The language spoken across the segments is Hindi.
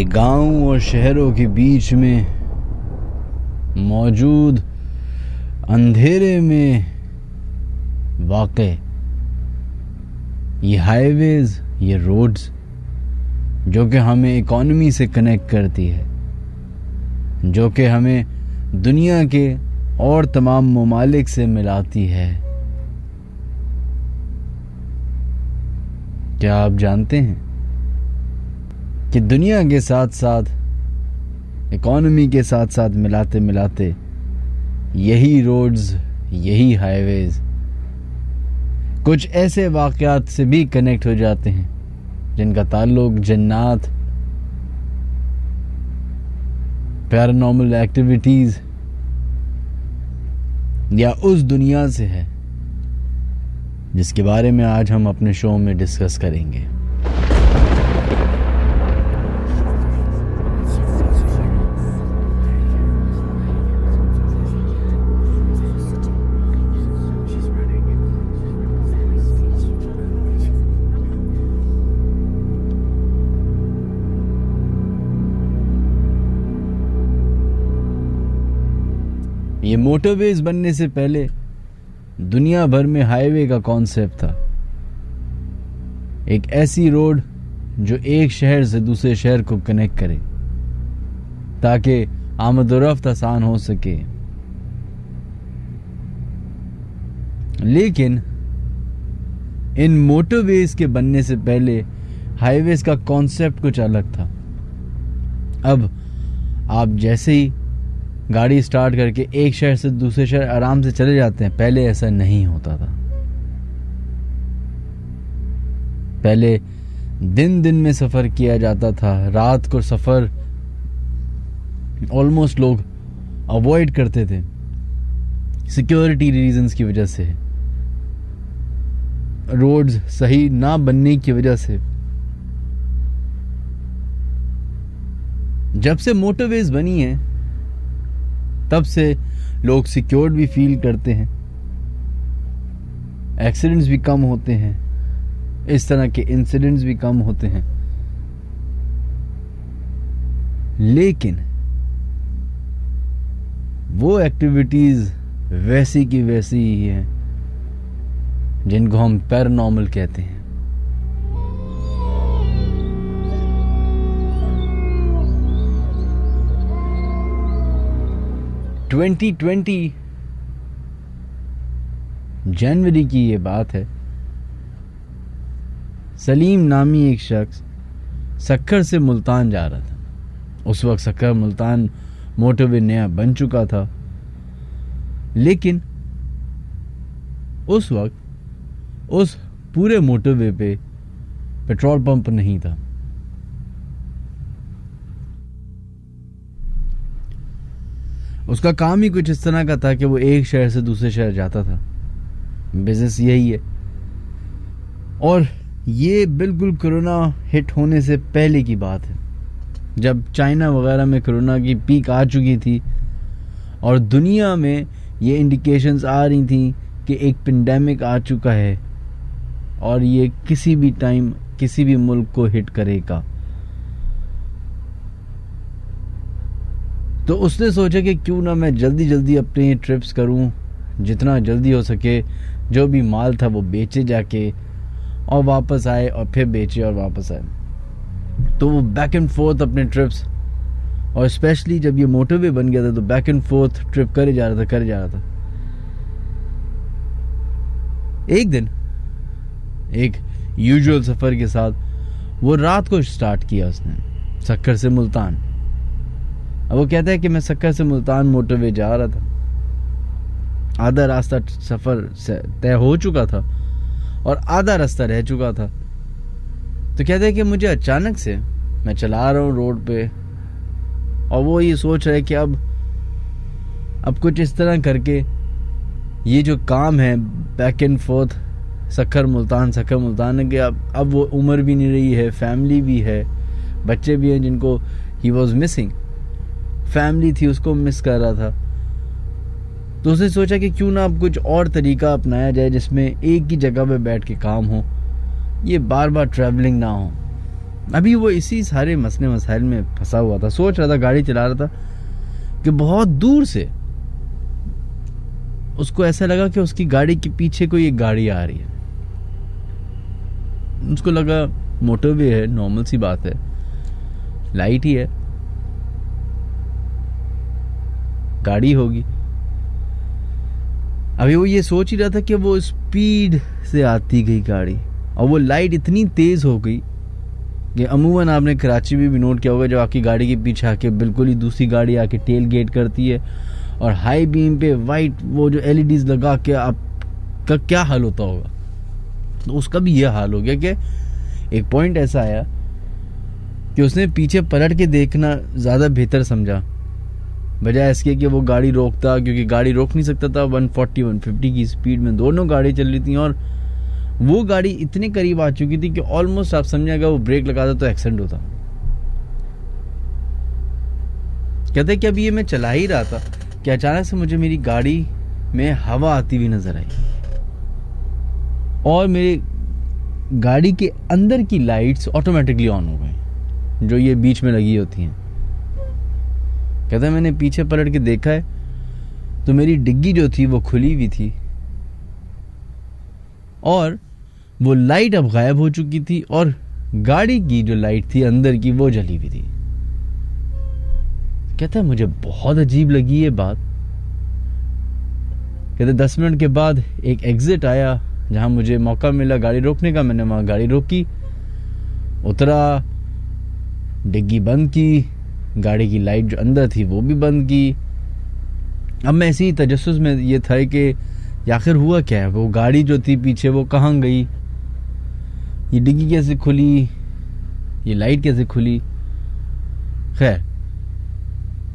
गांव और शहरों के बीच में मौजूद अंधेरे में वाक़े ये हाईवेज, ये रोड्स जो कि हमें इकॉनमी से कनेक्ट करती है, जो कि हमें दुनिया के और तमाम ममालिक से मिलाती है। क्या आप जानते हैं कि दुनिया के साथ साथ, इकॉनमी के साथ साथ मिलाते मिलाते यही रोड्स, यही हाईवेज कुछ ऐसे वाक़यात से भी कनेक्ट हो जाते हैं जिनका ताल्लुक जन्नात, पैरानॉर्मल एक्टिविटीज़ या उस दुनिया से है जिसके बारे में आज हम अपने शो में डिस्कस करेंगे। ये मोटरवेज बनने से पहले दुनिया भर में हाईवे का कॉन्सेप्ट था। एक ऐसी रोड जो एक शहर से दूसरे शहर को कनेक्ट करे ताकि आमद-ओ-रफ्त आसान हो सके। लेकिन इन मोटरवेज के बनने से पहले हाईवेज का कॉन्सेप्ट कुछ अलग था। अब आप जैसे ही गाड़ी स्टार्ट करके एक शहर से दूसरे शहर आराम से चले जाते हैं, पहले ऐसा नहीं होता था। पहले दिन दिन में सफ़र किया जाता था, रात को सफ़र ऑलमोस्ट लोग अवॉइड करते थे सिक्योरिटी रीजंस की वजह से, रोड्स सही ना बनने की वजह से। जब से मोटरवेज बनी है तब से लोग सिक्योर्ड भी फील करते हैं, एक्सीडेंट्स भी कम होते हैं, इस तरह के इंसिडेंट्स भी कम होते हैं। लेकिन वो एक्टिविटीज वैसी की वैसी ही हैं जिनको हम पैरानॉर्मल कहते हैं। जनवरी की ये बात है। सलीम नामी एक शख्स सक्खर से मुल्तान जा रहा था। उस वक्त सक्खर मुल्तान मोटरवे नया बन चुका था, लेकिन उस वक्त उस पूरे मोटरवे पे पेट्रोल पंप नहीं था। उसका काम ही कुछ इस तरह का था कि वो एक शहर से दूसरे शहर जाता था। बिजनेस यही है। और ये बिल्कुल कोरोना हिट होने से पहले की बात है, जब चाइना वगैरह में कोरोना की पीक आ चुकी थी और दुनिया में ये इंडिकेशंस आ रही थी कि एक पेंडेमिक आ चुका है और ये किसी भी टाइम किसी भी मुल्क को हिट करेगा। तो उसने सोचा कि क्यों ना मैं जल्दी जल्दी अपने ट्रिप्स करूं, जितना जल्दी हो सके। जो भी माल था वो बेचे जाके और वापस आए, और फिर बेचे और वापस आए। तो वो बैक एंड फोर्थ अपने ट्रिप्स, और स्पेशली जब ये मोटरवे बन गया था तो बैक एंड फोर्थ ट्रिप करे जा रहा था। एक दिन एक यूजुअल सफ़र के साथ वो रात को स्टार्ट किया उसने, सक्खर से मुल्तान। अब वो कहता है कि मैं सक्खर से मुल्तान मोटरवे जा रहा था, आधा रास्ता सफ़र तय हो चुका था और आधा रास्ता रह चुका था। तो कहते हैं कि मुझे अचानक से, मैं चला रहा हूँ रोड पे, और वो ये सोच रहा है कि अब कुछ इस तरह करके ये जो काम है back and fourth Sukkur Multan है कि अब वो उम्र भी नहीं रही है, फैमिली भी है, बच्चे भी हैं जिनको ही वॉज मिसिंग, फैमिली थी उसको मिस कर रहा था। तो उसने सोचा कि क्यों ना अब कुछ और तरीका अपनाया जाए जिसमें एक ही जगह पे बैठ के काम हो, ये बार बार ट्रैवलिंग ना हो। अभी वो इसी सारे मसले मसाइल में फंसा हुआ था, सोच रहा था, गाड़ी चला रहा था कि बहुत दूर से उसको ऐसा लगा कि उसकी गाड़ी के पीछे कोई एक गाड़ी आ रही है। उसको लगा मोटरवे है, नॉर्मल सी बात है, लाइट ही है, गाड़ी होगी। अभी वो ये सोच ही रहा था कि वो स्पीड से आती गई गाड़ी, और वो लाइट इतनी तेज हो गई कि अमूमन आपने कराची में भी नोट किया होगा, जब आपकी गाड़ी के पीछे आके बिल्कुल ही दूसरी गाड़ी आके टेल गेट करती है और हाई बीम पे वाइट वो जो एलईडीज लगा के आपका क्या हाल होता होगा। तो उसका भी ये हाल हो गया कि एक पॉइंट ऐसा आया कि उसने पीछे पलट के देखना ज़्यादा बेहतर समझा, बजाय इसके कि वो गाड़ी रोकता, क्योंकि गाड़ी रोक नहीं सकता था। 140-150 की स्पीड में दोनों गाड़ी चल रही थी और वो गाड़ी इतने करीब आ चुकी थी कि ऑलमोस्ट आप समझिएगा वो ब्रेक लगाता तो एक्सीडेंट होता। कहते कि अभी ये मैं चला ही रहा था कि अचानक से मुझे मेरी गाड़ी में हवा आती हुई नजर आई और मेरी गाड़ी के अंदर की लाइट्स ऑटोमेटिकली ऑन हो गई, जो ये बीच में लगी होती हैं। कहते मैंने पीछे पलट के देखा है तो मेरी डिग्गी जो थी वो खुली हुई थी और वो लाइट अब गायब हो चुकी थी और गाड़ी की जो लाइट थी अंदर की वो जली हुई थी। कहता है मुझे बहुत अजीब लगी ये बात। कहते 10 मिनट के बाद एक एग्जिट आया जहां मुझे मौका मिला गाड़ी रोकने का। मैंने वहां गाड़ी रोकी, उतरा, डिग्गी बंद की, गाड़ी की लाइट जो अंदर थी वो भी बंद की। अब मैं इसी तजस्सुस में ये था कि आखिर हुआ क्या है, वो गाड़ी जो थी पीछे वो कहाँ गई, ये डिग्गी कैसे खुली, ये लाइट कैसे खुली। खैर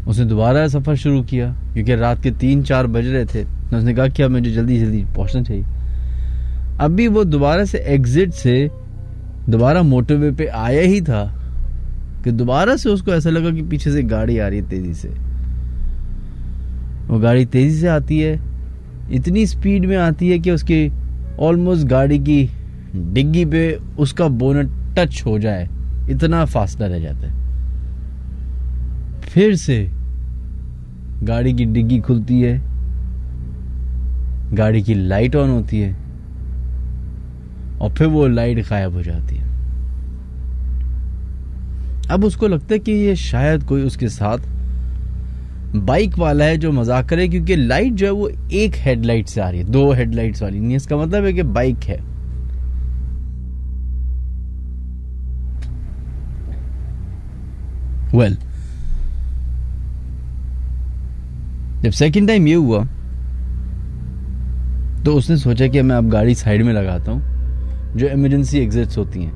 उसने दोबारा सफ़र शुरू किया क्योंकि रात के 3-4 बज रहे थे। उसने कहा कि अब मुझे जल्दी जल्दी पहुंचना चाहिए। अभी वो दोबारा से एग्जिट से दोबारा मोटरवे पे आया ही था कि दोबारा से उसको ऐसा लगा कि पीछे से गाड़ी आ रही है तेजी से। वो गाड़ी तेजी से आती है, इतनी स्पीड में आती है कि उसकी ऑलमोस्ट गाड़ी की डिग्गी पे उसका बोनट टच हो जाए, इतना फासला रह जाता है। फिर से गाड़ी की डिग्गी खुलती है, गाड़ी की लाइट ऑन होती है और फिर वो लाइट गायब हो जाती है। अब उसको लगता है कि ये शायद कोई उसके साथ बाइक वाला है जो मजाक करे, क्योंकि लाइट जो है वो एक हेडलाइट से आ रही है, 2 हेडलाइट्स वाली नहीं। इसका मतलब है कि बाइक है। वेल, जब सेकंड टाइम ये हुआ तो उसने सोचा कि मैं अब गाड़ी साइड में लगाता हूं, जो इमरजेंसी एग्जिट्स होती हैं,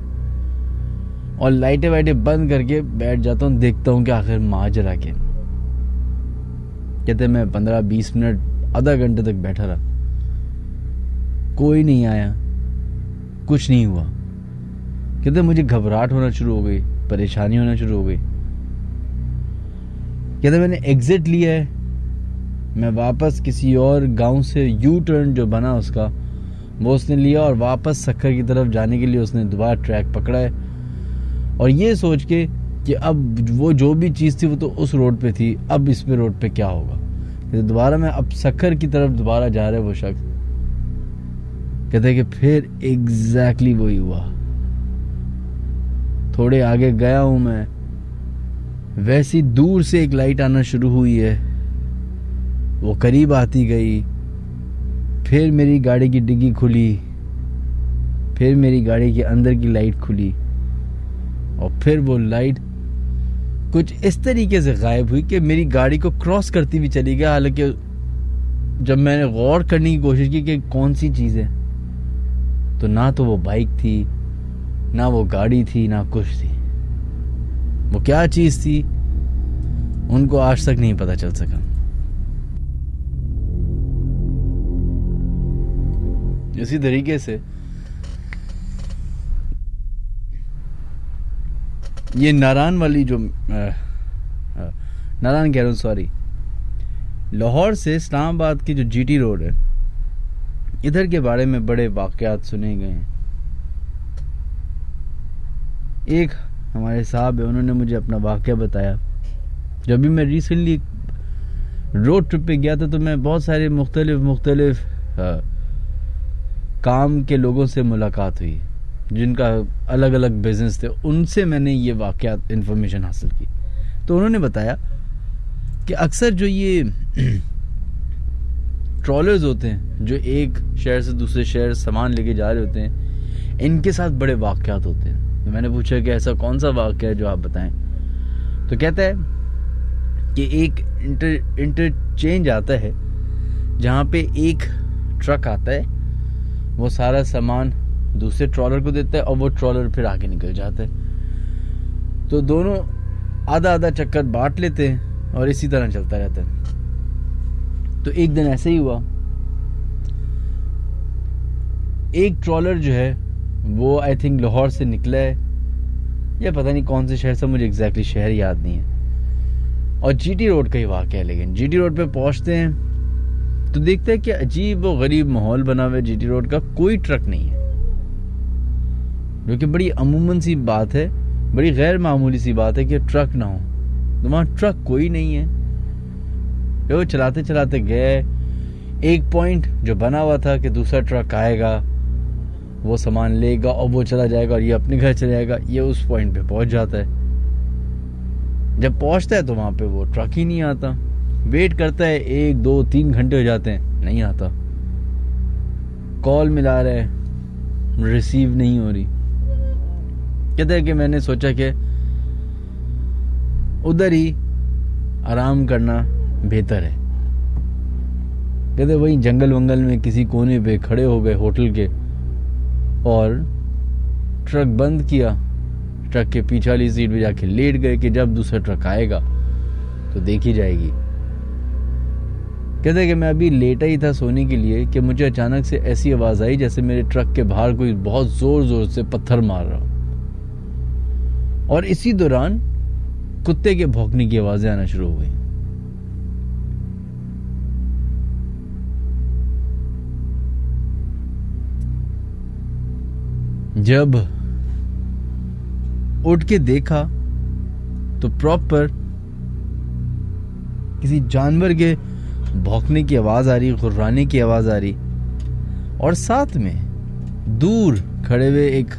और लाइटें वाइटें बंद करके बैठ जाता हूं, देखता हूं कि आखिर माजरा क्या। कहते मैं 15-20 मिनट आधा घंटे तक बैठा रहा, कोई नहीं आया, कुछ नहीं हुआ। कहते मुझे घबराहट होना शुरू हो गई, परेशानी होना शुरू हो गई। कहते मैंने एग्जिट लिया है, मैं वापस किसी और गांव से यू टर्न जो बना उसका वो उसने लिया और वापस सक्कर की तरफ जाने के लिए उसने दोबारा ट्रैक पकड़ा है, और ये सोच के कि अब वो जो भी चीज़ थी वो तो उस रोड पे थी, अब इस पे रोड पे क्या होगा। तो दोबारा मैं अब सक्कर की तरफ दोबारा जा रहा है वो शख्स। कहते कि फिर एग्जैक्टली वही हुआ। थोड़े आगे गया हूं मैं, वैसी दूर से एक लाइट आना शुरू हुई है, वो करीब आती गई, फिर मेरी गाड़ी की डिग्गी खुली, फिर मेरी गाड़ी के अंदर की लाइट खुली, और फिर वो लाइट कुछ इस तरीके से गायब हुई कि मेरी गाड़ी को क्रॉस करती हुई चली गई। हालांकि जब मैंने गौर करने की कोशिश की कि कौन सी चीज़ है, तो ना तो वो बाइक थी, ना वो गाड़ी थी, ना कुछ थी। वो क्या चीज़ थी उनको आज तक नहीं पता चल सका। इसी तरीके से ये नारायण वाली जो नारायण कह रहा हूँ, सॉरी, लाहौर से इस्लामाबाद की जो जीटी रोड है, इधर के बारे में बड़े वाकयात सुने गए हैं। एक हमारे साहब है, उन्होंने मुझे अपना वाक़या बताया। जब भी मैं रिसेंटली रोड ट्रिप पे गया था तो मैं बहुत सारे मुख्तलिफ काम के लोगों से मुलाकात हुई जिनका अलग अलग बिजनेस थे। उनसे मैंने ये वाक़यात इन्फॉर्मेशन हासिल की। तो उन्होंने बताया कि अक्सर जो ये ट्रॉलर्स होते हैं जो एक शहर से दूसरे शहर सामान लेके जा रहे होते हैं, इनके साथ बड़े वाक़यात होते हैं। तो मैंने पूछा कि ऐसा कौन सा वाक़या है जो आप बताएं। तो कहता है कि एक इंटरचेंज आता है जहाँ पे एक ट्रक आता है, वो सारा सामान दूसरे ट्रॉलर को देता है और वो ट्रॉलर फिर आगे निकल जाता है। तो दोनों आधा आधा चक्कर बांट लेते हैं और इसी तरह चलता रहता है। तो एक दिन ऐसे ही हुआ, एक ट्रॉलर जो है वो आई थिंक लाहौर से निकला है या पता नहीं कौन से शहर से, मुझे एग्जैक्टली शहर याद नहीं है, और जीटी रोड का ही वाक़या है। लेकिन जीटी रोड पे पहुंचते हैं तो देखते हैं कि अजीब व गरीब माहौल बना हुआ है। जीटी रोड का कोई ट्रक नहीं है, जो कि बड़ी अमूमन सी बात है, बड़ी गैर मामूली सी बात है कि ट्रक ना हो। तो वहाँ ट्रक कोई नहीं है। वो चलाते चलाते गए, एक पॉइंट जो बना हुआ था कि दूसरा ट्रक आएगा, वो सामान लेगा और वो चला जाएगा और ये अपने घर चले जाएगा, ये उस पॉइंट पे पहुंच जाता है। जब पहुंचता है तो वहां पे वो ट्रक ही नहीं आता। वेट करता है, 1 2 3 घंटे हो जाते हैं, नहीं आता। कॉल मिला रहा है, रिसीव नहीं हो रही। कहता है कि मैंने सोचा कि उधर ही आराम करना बेहतर है। कहते वही जंगल वंगल में किसी कोने पे खड़े हो गए होटल के और ट्रक बंद किया, ट्रक के पीछे वाली सीट पे जाके लेट गए कि जब दूसरा ट्रक आएगा तो देखी जाएगी। कहते कि मैं अभी लेटा ही था सोने के लिए कि मुझे अचानक से ऐसी आवाज आई जैसे मेरे ट्रक के बाहर कोई बहुत जोर जोर से पत्थर मार रहा हो, और इसी दौरान कुत्ते के भौंकने की आवाजें आना शुरू हो गई। जब उठ के देखा तो प्रॉपर किसी जानवर के भौंकने की आवाज आ रही, गुर्राने की आवाज आ रही, और साथ में दूर खड़े हुए एक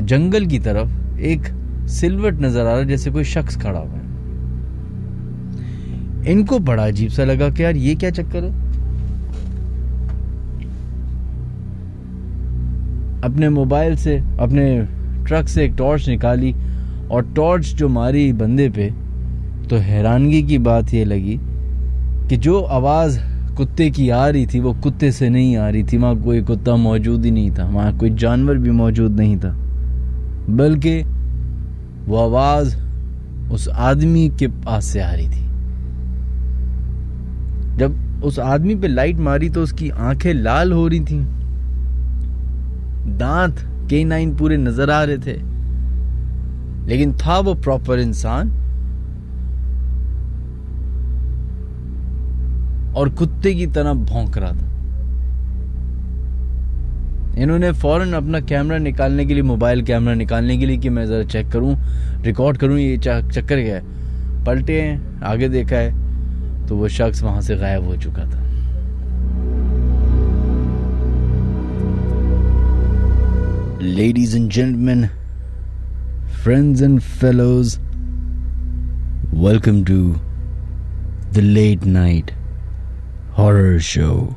जंगल की तरफ एक सिलवट नजर आ रहा, जैसे कोई शख्स खड़ा हुआ है। इनको बड़ा अजीब सा लगा कि यार ये क्या चक्कर है। अपने मोबाइल से, अपने ट्रक से एक टॉर्च निकाली और टॉर्च जो मारी बंदे पे, तो हैरानगी की बात ये लगी कि जो आवाज़ कुत्ते की आ रही थी वो कुत्ते से नहीं आ रही थी। वहाँ कोई कुत्ता मौजूद ही नहीं था, वहाँ कोई जानवर भी मौजूद नहीं था, बल्कि वो आवाज़ उस आदमी के पास से आ रही थी। जब उस आदमी पे लाइट मारी तो उसकी आंखें लाल हो रही थी, दांत केनाइन पूरे नजर आ रहे थे, लेकिन था वो प्रॉपर इंसान और कुत्ते की तरह भौंक रहा था। इन्होंने फौरन अपना कैमरा निकालने के लिए, मोबाइल कैमरा निकालने के लिए कि मैं जरा चेक करूं, रिकॉर्ड करूं ये चक्कर क्या है। पलटे हैं, आगे देखा है तो वो शख्स वहां से गायब हो चुका था। Ladies and gentlemen, friends and fellows, welcome to the Late Night Horror Show.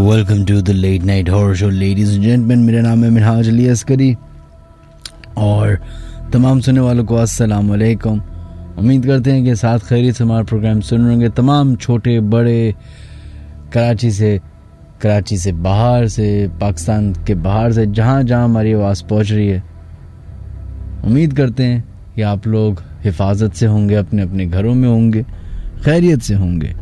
Welcome to the late night horror show ladies and gentleman. मेरा नाम है मिनहाज अली अस्करी और तमाम सुनने वालों को अस्सलाम वालेकुम। उम्मीद करते हैं कि साथ खैरियत से हमारा प्रोग्राम सुन रहे होंगे। तमाम छोटे बड़े, कराची से बाहर से, पाकिस्तान के बाहर से, जहाँ जहाँ हमारी आवाज़ पहुँच रही है, उम्मीद करते हैं कि आप लोग हिफाजत से होंगे, अपने अपने घरों में होंगे, खैरियत से होंगे।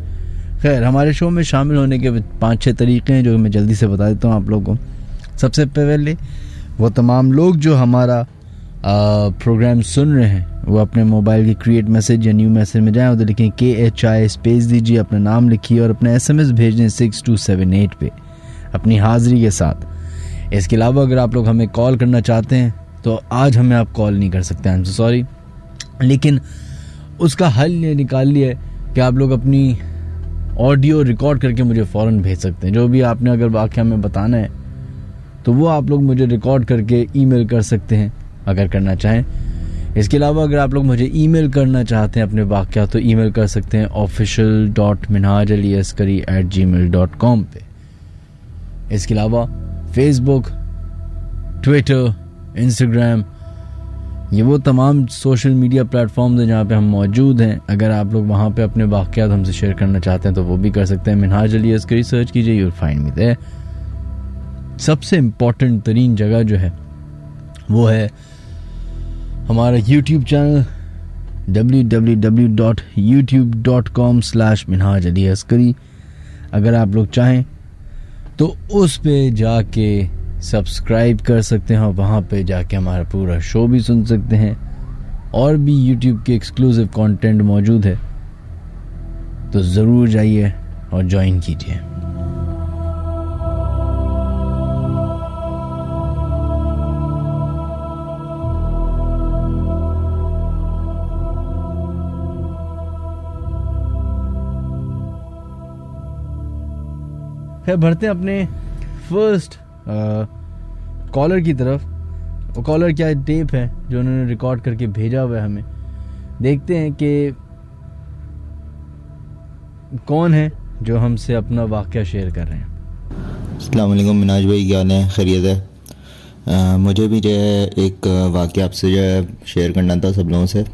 खैर, हमारे शो में शामिल होने के 5-6 तरीक़े हैं जो मैं जल्दी से बता देता हूँ आप लोगों को। सबसे पहले वो तमाम लोग जो हमारा प्रोग्राम सुन रहे हैं वो अपने मोबाइल की क्रिएट मैसेज या न्यू मैसेज में जाएँ, उधर लिखें KHI स्पेस दीजिए, अपना नाम लिखिए और अपना SMS भेज दें 6278 पे अपनी हाज़िरी के साथ। इसके अलावा अगर आप लोग हमें कॉल करना चाहते हैं तो आज हमें आप कॉल नहीं कर सकते, आई एम सो सॉरी, लेकिन उसका हल ये निकाल लिया है कि आप लोग अपनी ऑडियो रिकॉर्ड करके मुझे फ़ौरन भेज सकते हैं। जो भी आपने अगर वाक़या में बताना है तो वो आप लोग मुझे रिकॉर्ड करके ईमेल कर सकते हैं अगर करना चाहें। इसके अलावा अगर आप लोग मुझे ईमेल करना चाहते हैं अपने वाक़या तो ईमेल कर सकते हैं official.minhajaliaskari@gmail.com पे। इसके अलावा फेसबुक, ट्विटर, इंस्टाग्राम, ये वो तमाम सोशल मीडिया प्लेटफॉर्म्स हैं जहाँ पे हम मौजूद हैं। अगर आप लोग वहाँ पे अपने वाक़यात हमसे शेयर करना चाहते हैं तो वो भी कर सकते हैं। मिनहाज अली अस्करी सर्च कीजिए, you will find me there. सबसे इम्पॉर्टेंट तरीन जगह जो है वो है हमारा YouTube चैनल www.youtube.com/minhajaliaskari। अगर आप लोग चाहें तो उस पे जाके सब्सक्राइब कर सकते हैं और वहाँ पे जाके हमारा पूरा शो भी सुन सकते हैं और भी YouTube के एक्सक्लूसिव कंटेंट मौजूद है, तो ज़रूर जाइए और ज्वाइन कीजिए। खैर, बढ़ते हैं अपने फर्स्ट कॉलर की तरफ। वो कॉलर क्या टेप है जो उन्होंने रिकॉर्ड करके भेजा हुआ है हमें। देखते हैं कि कौन है जो हमसे अपना वाक़या शेयर कर रहे हैं। अस्सलाम वालेकुम मिनाज भाई, क्या हाल है? खैरियत है? मुझे भी जो है एक वाक़या आपसे जो है शेयर करना था सब लोगों से।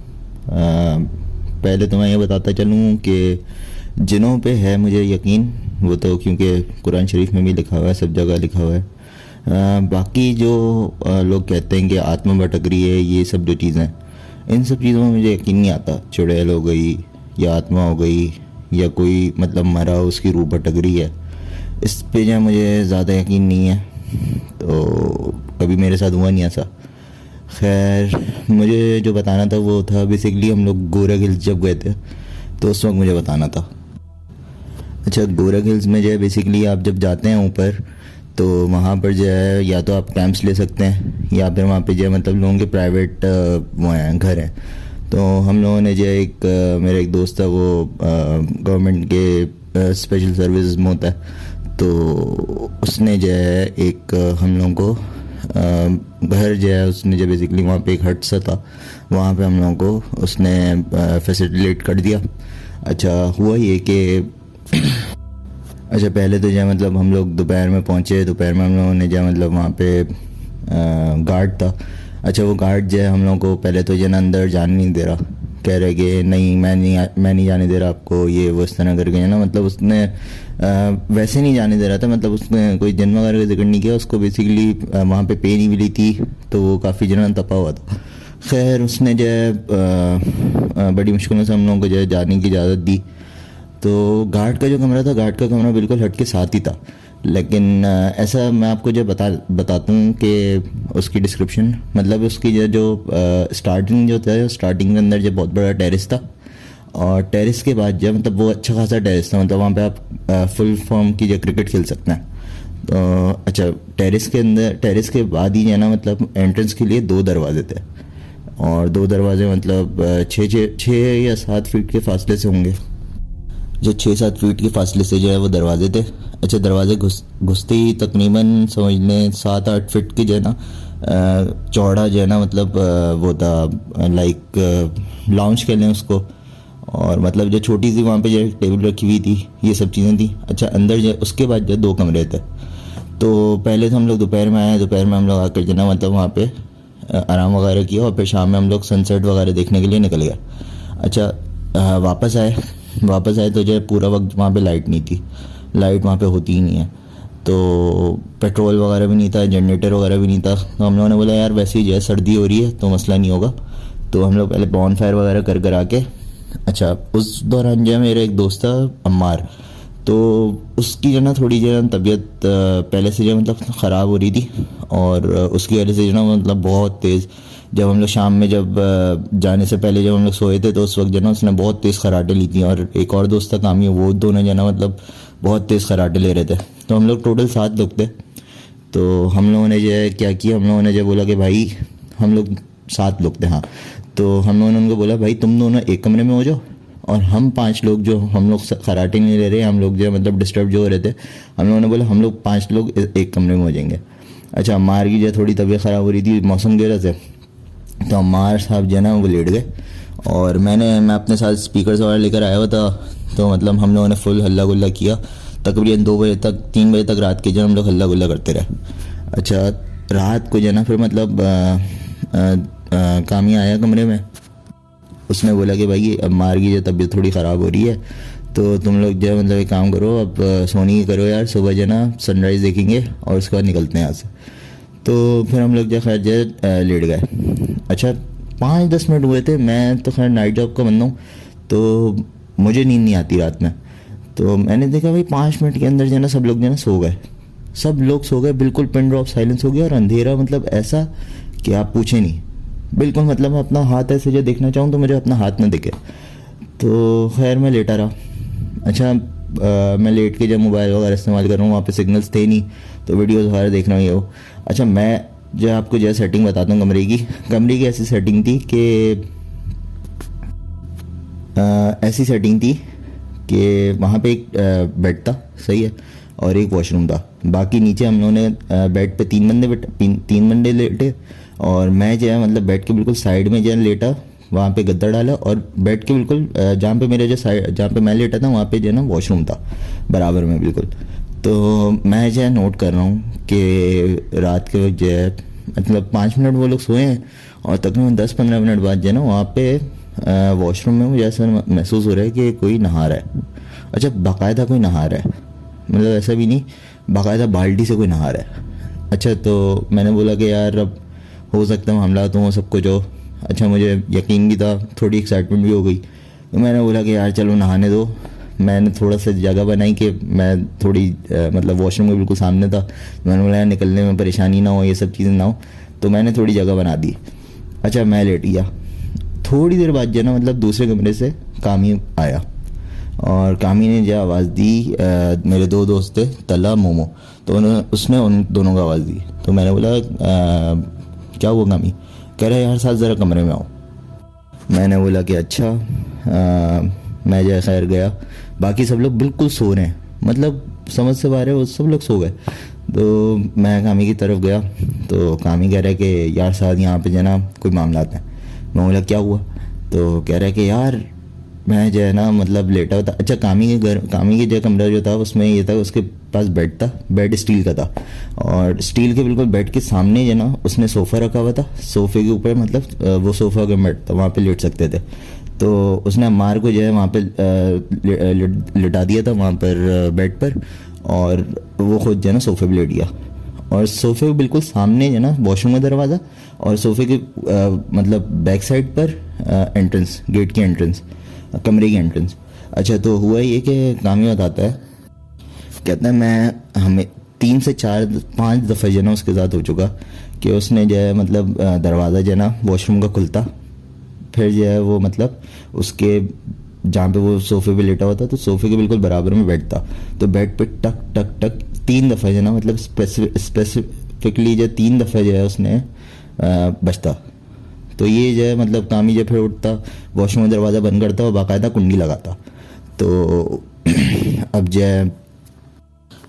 पहले तो मैं ये बताता चलूँ कि जिनों पे है मुझे यकीन, वो तो क्योंकि कुरान शरीफ में भी लिखा हुआ है, सब जगह लिखा हुआ है। बाकी जो लोग कहते हैं कि आत्मा भटक रही है, ये सब जो चीज़ें, इन सब चीज़ों में मुझे यकीन नहीं आता। चुड़ैल हो गई या आत्मा हो गई या कोई मतलब मरा हो उसकी रूह भटक रही है, इस पे जो मुझे ज़्यादा यकीन नहीं है, तो कभी मेरे साथ हुआ नहीं ऐसा। खैर, मुझे जो बताना था वो था बेसिकली हम लोग गोरख हिल्स जब गए थे तो उस वक्त मुझे बताना था। अच्छा, गोरख हिल्स में जो है बेसिकली आप जब जाते हैं ऊपर तो वहाँ पर जो है या तो आप कैंप्स ले सकते हैं या फिर वहाँ पे जो है मतलब लोगों के प्राइवेट वो हैं, घर हैं। तो हम लोगों ने जो मेरा एक दोस्त था, वो गवर्नमेंट के स्पेशल सर्विस में होता है, तो उसने जो है एक हम लोगों को घर जो है उसने जो बेसिकली वहाँ पे एक हट सा था, वहाँ पे हम लोगों को उसने फैसिलिटेट कर दिया। अच्छा, हुआ ये कि अच्छा, पहले तो जो मतलब हम लोग दोपहर में पहुँचे। दोपहर में हम लोगों ने जो मतलब वहाँ पे गार्ड था। अच्छा, वो गार्ड जो है हम लोगों को पहले तो जो ना अंदर जाने नहीं दे रहा, कह रहे कि नहीं मैं नहीं जाने दे रहा आपको, ये वो इस तरह करके ना, मतलब उसने वैसे नहीं जाने दे रहा था, मतलब उसने कोई जन्म वगैरह का जिक्र नहीं किया। उसको बेसिकली वहाँ पे पे नहीं मिली थी तो वो काफ़ी जना तपा हुआ था। खैर, उसने जो है बड़ी मुश्किलों से हम लोगों को जो है जाने की इजाज़त दी। तो गार्ड का जो कमरा था, गार्ड का कमरा बिल्कुल हट के साथ ही था, लेकिन ऐसा मैं आपको जो बताता हूँ कि उसकी डिस्क्रिप्शन, मतलब उसकी जो स्टार्टिंग जो था, स्टार्टिंग के अंदर जो बहुत बड़ा टेरेस था और टेरेस के बाद जो मतलब वो अच्छा खासा टेरेस था, मतलब वहाँ पे आप फुल फॉर्म की जो क्रिकेट खेल सकते हैं। तो अच्छा, टेरेस के अंदर, टेरेस के बाद ही जो है ना मतलब एंट्रेंस के लिए 2 दरवाजे थे और 2 दरवाजे मतलब 6 या 7 फीट के फासले से होंगे, जो 6-7 फीट के फासले से जो है वो दरवाजे थे। अच्छा, दरवाजे घुसते ही तकरीबन समझ लें 7-8 फीट की जो है ना चौड़ा जो है ना मतलब वो था, लाइक लाउंज कह लें उसको, और मतलब जो छोटी सी वहाँ पे जो टेबल रखी हुई थी, ये सब चीज़ें थी। अच्छा अंदर जो उसके बाद जो 2 कमरे थे। तो पहले तो हम लोग दोपहर में आए, दोपहर में हम लोग आकर जो ना मतलब वहाँ पे आराम वगैरह किया और फिर शाम में हम लोग सनसेट वगैरह देखने के लिए निकल गए। अच्छा वापस आए तो जो है पूरा वक्त वहाँ पे लाइट नहीं थी, लाइट वहाँ पे होती ही नहीं है, तो पेट्रोल वगैरह भी नहीं था, जनरेटर वगैरह भी नहीं था। तो हम लोगों ने बोला यार वैसे ही जो है सर्दी हो रही है तो मसला नहीं होगा, तो हम लोग पहले बॉन फायर वगैरह कर आके। अच्छा उस दौरान जो है मेरा एक दोस्त था अम्मार, तो उसकी जो ना थोड़ी जो है तबीयत पहले से जो मतलब ख़राब हो रही थी और उसकी वजह से जो ना मतलब बहुत तेज़, जब हम लोग शाम में जब जाने से पहले जब हम लोग सोए थे तो उस वक्त जो ना उसने बहुत तेज़ खराटे ली थी। और एक और दोस्त था कामी, वो दोनों जो ना मतलब बहुत तेज़ खराटे ले रहे थे। तो हम लोग टोटल 7 लोग थे। तो हम लोगों ने जो है क्या किया, हम लोगों ने जो बोला कि भाई हम लोग 7 लोग थे हाँ, तो हम लोगों ने उनको बोला भाई तुम दोनों एक कमरे में हो जाओ और हम 5 लोग जो हम लोग खराटे नहीं ले रहे, हम लोग जो मतलब डिस्टर्ब जो हो रहे थे, हम लोगों ने बोला हम लोग 5 लोग एक कमरे में हो जाएंगे। अच्छा अम्मार की जो थोड़ी तबीयत ख़राब हो रही थी मौसम की वजह से, तो अम्मार साहब जो है ना वो लेट गए और मैं अपने साथ स्पीकर्स वगैरह लेकर आया हुआ था। तो मतलब हम लोगों ने फुल हल्ला गुल्ला किया, तकरीबन 2 बजे तक 3 बजे तक रात के जो हम लोग हल्ला गुल्ला करते रहे। अच्छा रात को जो ना फिर मतलब कामी आया कमरे में, उसने बोला कि भाई अम्मार की जो तबीयत थोड़ी ख़राब हो रही है तो तुम लोग जो मतलब एक काम करो, अब सोनी ही करो यार, सुबह जो ना सनराइज़ देखेंगे और उसके बाद निकलते हैं यहाँ से। तो फिर हम लोग जो खैर जो लेट गए। अच्छा 5-10 मिनट हुए थे, मैं तो खैर नाइट जॉब का बंदा हूँ तो मुझे नींद नहीं आती रात में। तो मैंने देखा भाई 5 मिनट के अंदर जो ना सब लोग जो ना सो गए, सब लोग सो गए, बिल्कुल पिन ड्रॉप साइलेंस हो गया और अंधेरा मतलब ऐसा कि आप पूछे नहीं, बिल्कुल मतलब मैं अपना हाथ ऐसे जो देखना चाहूँ तो मुझे अपना हाथ न दिखे। तो खैर मैं लेटा रहा। अच्छा मैं लेट के जब मोबाइल वगैरह इस्तेमाल कर रहा हूँ, वहाँ पे सिग्नल्स थे नहीं तो वीडियोस वगैरह देख रहा हूँ ये वो। अच्छा मैं जो आपको जो सेटिंग बताता हूँ कमरे की ऐसी सेटिंग थी कि वहाँ पे एक बेड था, सही है, और एक वॉशरूम था। बाकी नीचे हम लोगों ने बेड पे 3 बंदे लेटे और मैं जो है मतलब बेड के बिल्कुल साइड में जो है लेटा, वहाँ पे गद्दा डाला और बेड के बिल्कुल जहाँ पे मेरे जो साइड जहाँ पे मैं लेटा था वहाँ पे जो है ना वॉशरूम था बराबर में बिल्कुल। तो मैं जो है नोट कर रहा हूँ कि रात के वक्त जो है मतलब 5 मिनट वो लोग सोए हैं और तकरीबन 10-15 मिनट बाद जो है ना वहाँ पे वॉशरूम में मुझे ऐसा महसूस हो रहा है कि कोई नहा रहा है। अच्छा बाकायदा कोई नहा रहा है, मतलब ऐसा भी नहीं, बाकायदा बाल्टी से कोई नहा रहा है। अच्छा तो मैंने बोला कि यार अब हो सकता है मामला तो वो सब कुछ हो। अच्छा मुझे यकीन भी था, थोड़ी एक्साइटमेंट भी हो गई, तो मैंने बोला कि यार चलो नहाने दो। मैंने थोड़ा सा जगह बनाई कि मैं थोड़ी मतलब वॉशरूम के बिल्कुल सामने था, मैंने बोला यार निकलने में परेशानी ना हो, ये सब चीज़ें ना हो, तो मैंने थोड़ी जगह बना दी। अच्छा मैं लेट गया, थोड़ी देर बाद जो ना मतलब दूसरे कमरे से कामी आया और कामी ने जो आवाज़ दी, मेरे 2 दोस्त थे तला मोमो, तो उसने उन दोनों को आवाज़ दी। तो मैंने बोला क्या हुआ कामी? कह रहा है यार साथ ज़रा कमरे में आओ। मैंने बोला कि अच्छा। मैं जो खैर गया, बाकी सब लोग बिल्कुल सो रहे हैं, मतलब समझ से बाहर है, वो सब लोग सो गए। तो मैं कामी की तरफ गया तो कामी कह रहा है कि यार साथ यहाँ पे जो ना कोई मामला आता है। मैं बोला क्या हुआ? तो कह रहा है कि यार मैं जो है ना मतलब लेटा हुआ था। अच्छा कामी के जो कमरा जो था उसमें ये था, उसके पास बेड था, बेड स्टील का था और स्टील के बिल्कुल बेड के सामने जो ना उसने सोफ़ा रखा हुआ था, सोफ़े के ऊपर मतलब वो सोफ़ा का बेड था, वहाँ पे लेट सकते थे। तो उसने अम्मार को जो है वहाँ पे लिटा दिया था वहाँ पर बेड पर और वो खुद जो है ना सोफ़े पर लेट गया और सोफ़े के बिल्कुल सामने जो ना वॉशरूम का दरवाज़ा और सोफ़े के मतलब बैक साइड पर एंट्रेंस, गेट की एंट्रेंस, कमरे की एंट्रेंस। अच्छा तो हुआ ये कि कामी बताता है, कहता है मैं हमें 3 से 4-5 दफ़ा जो ना उसके साथ हो चुका कि उसने जो है मतलब दरवाज़ा जो है ना वॉशरूम का खुलता, फिर जो है वो मतलब उसके जहाँ पे वो सोफ़े पे लेटा हुआ था तो सोफ़े के बिल्कुल बराबर में बेड था, तो बेड पे टक टक टक 3 दफ़ा जो ना मतलब स्पेसिफिकली जो 3 दफ़ा जो है उसने बचता। तो ये जो है मतलब कामी जो फिर उठता, वॉशरूम का दरवाज़ा बंद करता और बाकायदा कुंडी लगाता। तो अब जो है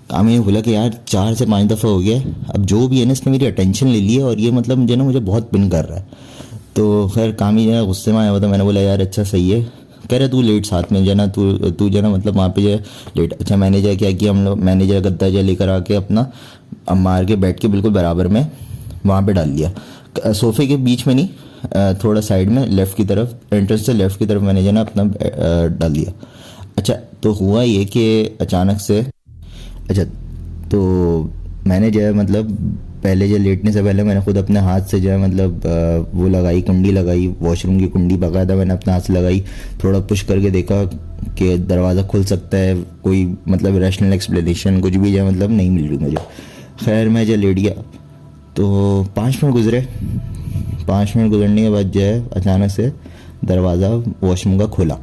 कामी ने बोला कि यार 4 से 5 दफ़ा हो गया, अब जो भी है ना इसने मेरी अटेंशन ले ली है और ये मतलब जो ना मुझे बहुत पिन कर रहा है। तो खैर कामी जो है गुस्से में आया हुआ था। मैंने बोला यार अच्छा सही है, कह रहे तू लेट साथ में जो है ना, तू जो है ना मतलब वहाँ पे जो है लेट। अच्छा मैंने जो क्या किया, हम लोग मैंने जो गद्दा जो लेकर आके अपना अब मार के बैठ के बिल्कुल बराबर में वहाँ पे डाल लिया, सोफे के बीच में नहीं, थोड़ा साइड में लेफ़्ट की तरफ, एंट्रेंस से लेफ़्ट की तरफ मैंने जो ना अपना डाल दिया। अच्छा तो हुआ ये कि अचानक से, अच्छा तो मैंने जो है मतलब पहले जो लेटने से पहले मैंने खुद अपने हाथ से जो है मतलब वो लगाई, कुंडी लगाई, वॉशरूम की कुंडी बाकायदा मैंने अपने हाथ से लगाई, थोड़ा पुश करके देखा कि दरवाज़ा खुल सकता है, कोई मतलब रैशनल एक्सप्लेनेशन कुछ भी जो है मतलब नहीं मिल रही मुझे। खैर मैं जो लेट गया तो 5 मिनट गुजरे, 5 मिनट गुजरने के बाद जो है अचानक से दरवाज़ा वॉशरूम का खुला।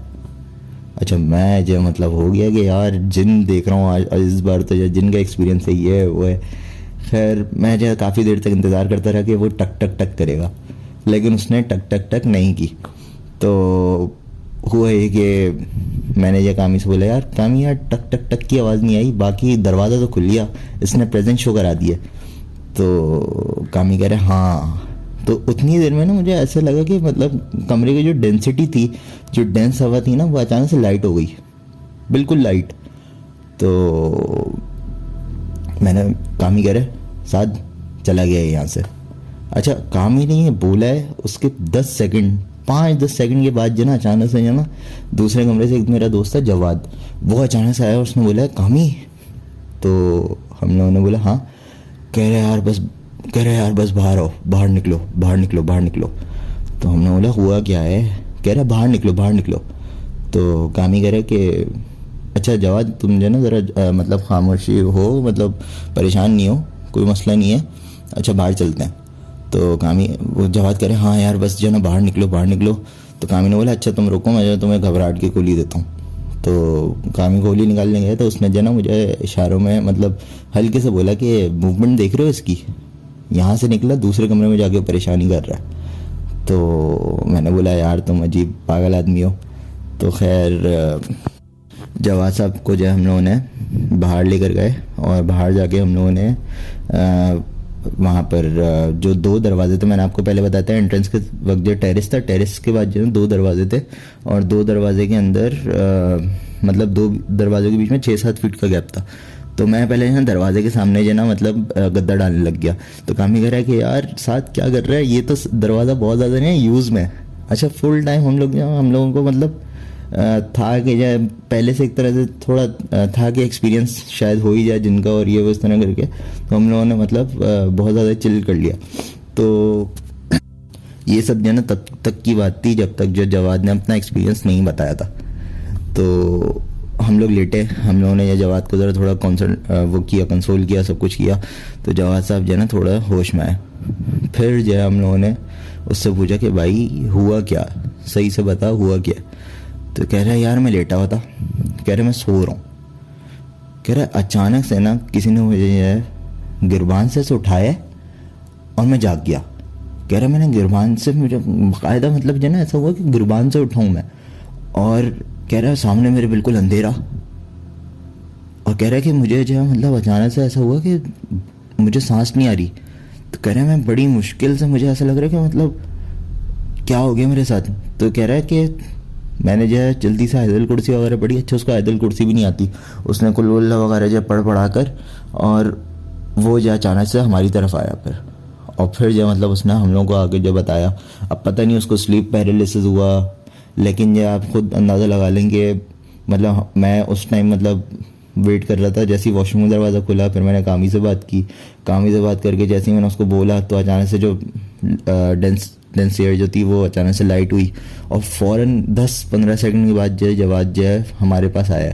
अच्छा मैं जो मतलब हो गया कि यार जिन देख रहा हूँ आज इस बार तो जो जिन का एक्सपीरियंस है ये वो है। खैर मैं जो काफ़ी देर तक इंतज़ार करता रहा कि वो टक टक टक करेगा, लेकिन उसने टक टक टक नहीं की। तो हुआ ये कि मैंने जो कामी से बोला, यार कामी यार टक टक टक की आवाज़ नहीं आई, बाकी दरवाज़ा तो खुल गया, इसने प्रेजेंट शो करा दिया। तो कामी कह रहे हाँ। तो उतनी देर में ना मुझे ऐसा लगा कि मतलब कमरे की जो डेंसिटी थी, जो डेंस हवा थी ना, वो अचानक से लाइट हो गई, बिल्कुल लाइट। तो मैंने कामी कह रहे साथ चला गया है यहाँ से। अच्छा काम ही नहीं है बोला है, उसके 10 सेकंड 5-10 सेकंड के बाद जो ना अचानक से जो ना दूसरे कमरे से एक मेरा दोस्त था जवाद, वो अचानक से आया और उसने बोला कामी। तो हम लोगों ने बोला हाँ। कह रहे यार बस बाहर आओ, बाहर निकलो बाहर निकलो बाहर निकलो। तो हमने बोला हुआ क्या है? कह रहा बाहर निकलो बाहर निकलो। तो कामी कह रहे कि अच्छा जवाद तुम जो ना ज़रा मतलब खामोशी हो, मतलब परेशान नहीं हो, कोई मसला नहीं है, अच्छा बाहर चलते हैं। तो कामी वो जवाद कह रहे हाँ यार बस जो ना बाहर निकलो बाहर निकलो। तो कामी ने बोला अच्छा तुम रुको, मैं जो तुम्हें घबराहट की गोली देता हूँ। तो कामी गोली निकालने गए तो उसने जो ना मुझे इशारों में मतलब हल्के से बोला कि मूवमेंट देख रहे हो इसकी, यहाँ से निकला दूसरे कमरे में जाके परेशानी कर रहा है। तो मैंने बोला यार तुम अजीब पागल आदमी हो। तो खैर जवाद साहब को जो हम लोगों ने बाहर लेकर गए और बाहर जाके हम लोगों ने वहाँ पर जो 2 दरवाजे थे, मैंने आपको पहले बताया था एंट्रेंस के वक्त जो टेरेस था, टेरेस के बाद जो 2 दरवाजे थे और 2 दरवाजे के अंदर मतलब 2 दरवाजों के बीच में 6-7 फीट का गैप था। तो मैं पहले ना दरवाजे के सामने जो ना मतलब गद्दा डालने लग गया। तो कामी कह रहा है कि यार साथ क्या कर रहा है, ये तो दरवाज़ा बहुत ज़्यादा नहीं यूज़ में। अच्छा फुल टाइम हम लोगों को मतलब था कि जाए पहले से एक तरह से थोड़ा था कि एक्सपीरियंस शायद हो ही जाए जिनका, और ये वो इस तरह करके तो हम लोगों ने मतलब बहुत ज़्यादा चिल कर लिया। तो ये सब जो ना तब तक की बात थी जब तक जो जवाद ने अपना एक्सपीरियंस नहीं बताया था। तो हम लोग लेटे, हम लोगों ने जवाद को ज़रा थोड़ा कंसोल किया, सब कुछ किया। तो जवाद साहब जो है ना थोड़ा होश में आए। फिर जो है हम लोगों ने उससे पूछा कि भाई हुआ क्या, सही से बता हुआ क्या। तो कह रहा है यार मैं लेटा हुआ था, कह रहा मैं सो रहा हूँ। कह रहा अचानक से ना किसी ने मुझे जो है गिरबान से उठाया और मैं जाग गया। कह रहा मैंने गिरबान से, मुझे बाकायदा मतलब जो ना ऐसा हुआ कि गिरबान से उठाऊँ मैं, और कह रहा है सामने मेरे बिल्कुल अंधेरा, और कह रहा है कि मुझे जो है मतलब अचानक से ऐसा हुआ कि मुझे सांस नहीं आ रही। तो कह रहा है मैं बड़ी मुश्किल से, मुझे ऐसा लग रहा है कि मतलब क्या हो गया मेरे साथ। तो कह रहा है कि मैंने जो है जल्दी से आयतुल कुर्सी वगैरह पढ़ी। अच्छा उसको आयतुल कुर्सी भी नहीं आती, उसने कुल वल्लाह वगैरह जो पढ़ा कर, और वो जो अचानक से हमारी तरफ आया फिर, और फिर जो मतलब उसने हम लोगों को आगे जो बताया। अब पता नहीं उसको स्लीप पैरालिसिस हुआ, लेकिन ये आप खुद अंदाज़ा लगा लेंगे। मतलब मैं उस टाइम मतलब वेट कर रहा था, जैसे ही वॉशरूम का दरवाज़ा खुला फिर मैंने कामी से बात की। कामी से बात करके जैसे ही मैंने उसको बोला तो अचानक से जो डेंस एयर जो थी वो अचानक से लाइट हुई, और फ़ौरन 10-15 सेकंड के बाद जो जवाब जो है हमारे पास आया।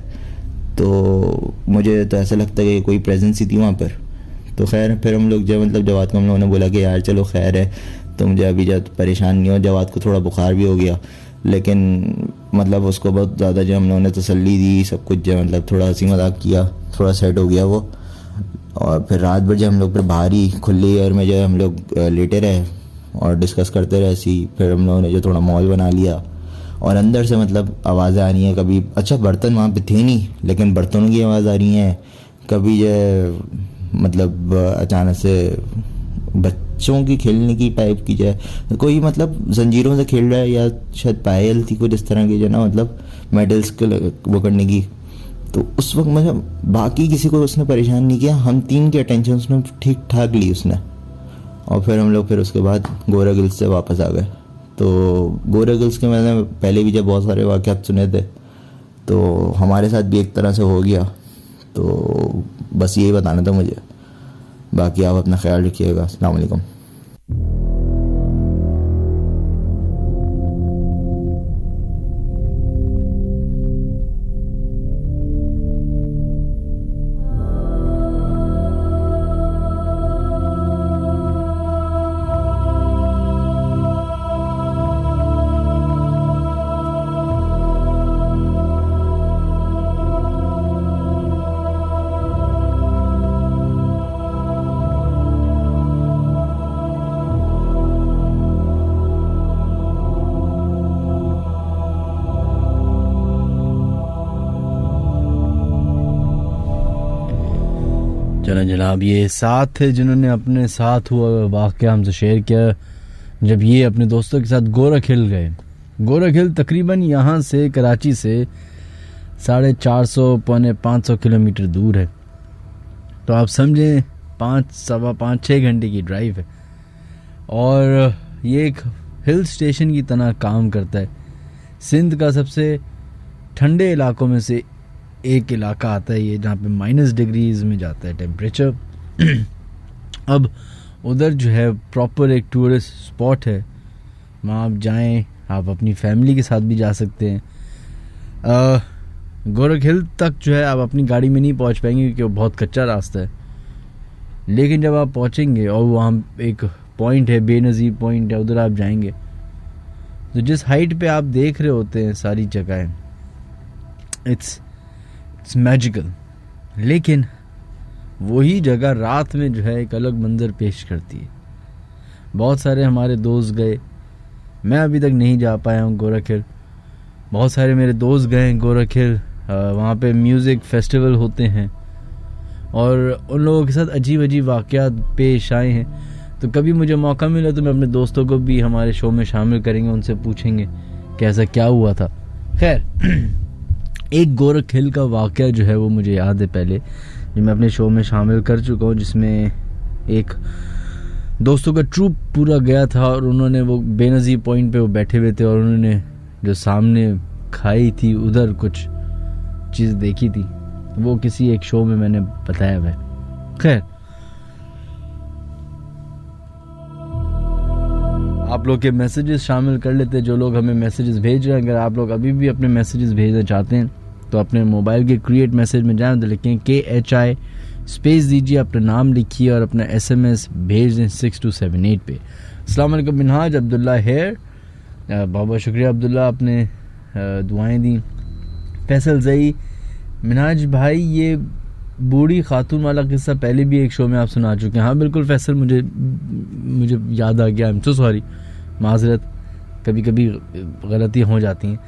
तो मुझे तो ऐसा लगता है कि कोई प्रेजेंस ही थी वहाँ पर। तो खैर फिर हम लोग जो मतलब जवाद को हम लोगों ने बोला कि यार चलो खैर है, तुम जो अभी जब परेशान नहीं हो। जवाद को थोड़ा बुखार भी हो गया, लेकिन मतलब उसको बहुत ज़्यादा जो हम लोगों ने तसल्ली दी, सब कुछ जो मतलब थोड़ा हंसी मजाक किया, थोड़ा सेट हो गया वो। और फिर रात भर जो हम लोग फिर बाहर ही खुली एयर में जो हम लोग लेटे रहे और डिस्कस करते रहे ऐसी। फिर हम लोगों ने जो थोड़ा मॉल बना लिया, और अंदर से मतलब आवाज़ें आ रही हैं कभी। अच्छा बर्तन वहाँ पे थे नहीं, लेकिन बर्तनों की आवाज़ आ रही हैं कभी। जो मतलब अचानक से बच्चों की खेलने की टाइप की जो है, कोई मतलब जंजीरों से खेल रहा है, या शायद पायल थी कुछ इस तरह की जो ना, मतलब मेडल्स को वो करने की। तो उस वक्त मतलब बाकी किसी को उसने परेशान नहीं किया, हम 3 के अटेंशन उसने ठीक ठाक ली उसने। और फिर हम लोग फिर उसके बाद गोरा गिल्स से वापस आ गए। तो गोरा गिल्स के मैंने पहले भी जब बहुत सारे वाक़यात सुने थे, तो हमारे साथ भी एक तरह से हो गया। तो बस यही बताना था मुझे, बाकी आप अपना ख्याल रखिएगा। अस्सलाम वालेकुम। चलो जनाब, ये साथ थे जिन्होंने अपने साथ हुआ वाक़या हमसे शेयर किया जब ये अपने दोस्तों के साथ गोरख हिल गए। गोरख हिल तकरीबन यहाँ से, कराची से 450 पौने 500 किलोमीटर दूर है। तो आप समझें 5-6 घंटे की ड्राइव है। और ये एक हिल स्टेशन की तरह काम करता है। सिंध का सबसे ठंडे इलाकों में से एक इलाका आता है ये, जहाँ पे -डिग्रीज में जाता है टेम्परेचर। अब उधर जो है प्रॉपर एक टूरिस्ट स्पॉट है, वहाँ आप जाएं, आप अपनी फैमिली के साथ भी जा सकते हैं। गोरख हिल तक जो है आप अपनी गाड़ी में नहीं पहुँच पाएंगे क्योंकि वो बहुत कच्चा रास्ता है। लेकिन जब आप पहुँचेंगे और वहाँ एक पॉइंट है, बेनज़ीर पॉइंट है, उधर आप जाएंगे तो जिस हाइट पे आप देख रहे होते हैं सारी जगहें, इट्स मैजिकल। लेकिन वही जगह रात में जो है एक अलग मंजर पेश करती है। बहुत सारे हमारे दोस्त गए, मैं अभी तक नहीं जा पाया हूँ गोरख हिल। बहुत सारे मेरे दोस्त गए हैं गोरख हिल। वहाँ पे म्यूज़िक फेस्टिवल होते हैं और उन लोगों के साथ अजीब अजीब वाक़यात पेश आए हैं। तो कभी मुझे मौका मिला तो मैं अपने दोस्तों को भी हमारे शो में शामिल करेंगे, उनसे पूछेंगे कैसा क्या हुआ था। खैर, एक गोरख हिल का वाक़या जो है वो मुझे याद है पहले, जो मैं अपने शो में शामिल कर चुका हूँ, जिसमें एक दोस्तों का ट्रूप पूरा गया था और उन्होंने वो बेनज़ीर पॉइंट पे वो बैठे हुए थे और उन्होंने जो सामने खाई थी उधर कुछ चीज़ देखी थी। वो किसी एक शो में मैंने बताया हुआ है। खैर, आप लोग के मैसेजेस शामिल कर लेते हैं, जो लोग हमें मैसेजेस भेज रहे हैं। अगर आप लोग अभी भी अपने मैसेजेस भेजना चाहते हैं तो अपने मोबाइल के क्रिएट मैसेज में जाएं, तो लिखें KHI स्पेस दीजिए, अपना नाम लिखिए और अपना SMS भेज दें 6278 पे। अस्सलाम वालेकुम मिनहाज, अब्दुल्ला हेयर। बहुत बहुत शुक्रिया अब्दुल्ला, आपने दुआएं दी। फैसल जई, मिनहाज भाई ये बूढ़ी खातून वाला किस्सा पहले भी एक शो में आप सुना चुके हैं। हाँ बिल्कुल फैसल, मुझे याद आ गया। आई एम सो सॉरी, माजरत, कभी कभी गलतियाँ हो जाती हैं।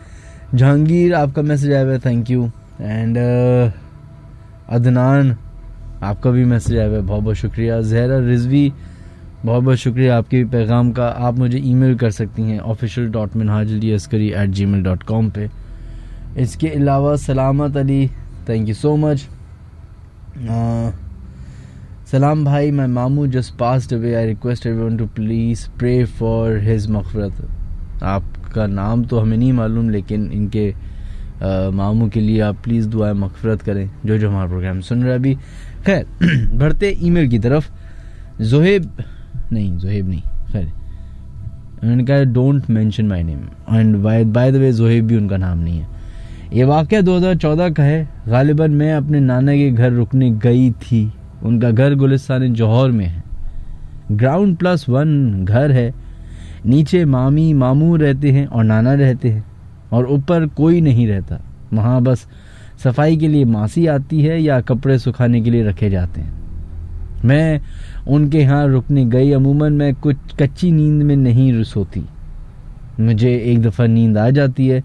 जहांगीर, आपका मैसेज आया हुआ है, थैंक यू। एंड अदनान, आपका भी मैसेज आया हुआ है, बहुत बहुत शुक्रिया। जहरा रिजवी, बहुत बहुत शुक्रिया आपके पैगाम का। आप मुझे ईमेल कर सकती हैं official.minhajaliaskari@gmail.com पे। इसके अलावा Salamat Ali, thank you so much. सलाम भाई, माय मामू just passed away, I request everyone to please pray for his मग़फ़िरत। आपका नाम तो हमें नहीं मालूम, लेकिन इनके मामू के लिए आप प्लीज़ दुआ मग़फ़िरत करें, जो हमारा प्रोग्राम सुन रहे हैं अभी। खैर, बढ़ते ईमेल की तरफ। जोहेब नहीं, खैर उन्होंने कहा don't mention my name, and by the way Zoheb भी उनका नाम नहीं है। ये वाक़या 2014 का है। गालिबन मैं अपने नाना के घर रुकने गई थी। उनका घर गुलिस्तान जौहर में है। ग्राउंड +1 घर है। नीचे मामी मामू रहते हैं और नाना रहते हैं, और ऊपर कोई नहीं रहता। वहाँ बस सफाई के लिए मासी आती है या कपड़े सुखाने के लिए रखे जाते हैं। मैं उनके यहाँ रुकने गई। अमूमन मैं कुछ कच्ची नींद में नहीं सोती। मुझे एक दफ़ा नींद आ जाती है,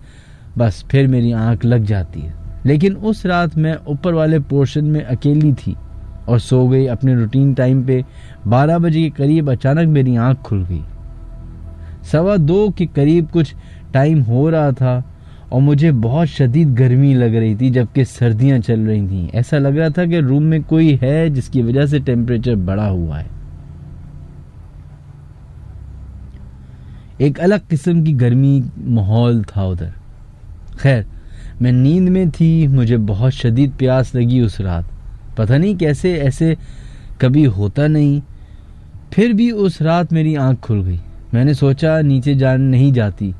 बस फिर मेरी आंख लग जाती है। लेकिन उस रात मैं ऊपर वाले पोर्शन में अकेली थी। और सो गई अपने रूटीन टाइम पे। 12 बजे के करीब अचानक मेरी आंख खुल गई। 2:15 के करीब कुछ टाइम हो रहा था और मुझे बहुत शदीद गर्मी लग रही थी, जबकि सर्दियां चल रही थीं। ऐसा लग रहा था कि रूम में कोई है जिसकी वजह से टेम्परेचर बढ़ा हुआ है। एक अलग किस्म की गर्मी माहौल था उधर। खैर, मैं नींद में थी। मुझे बहुत शदीद प्यास लगी उस रात। पता नहीं कैसे, ऐसे कभी होता नहीं। फिर भी उस रात मेरी आंख खुल गई। मैंने सोचा नीचे नहीं जाती,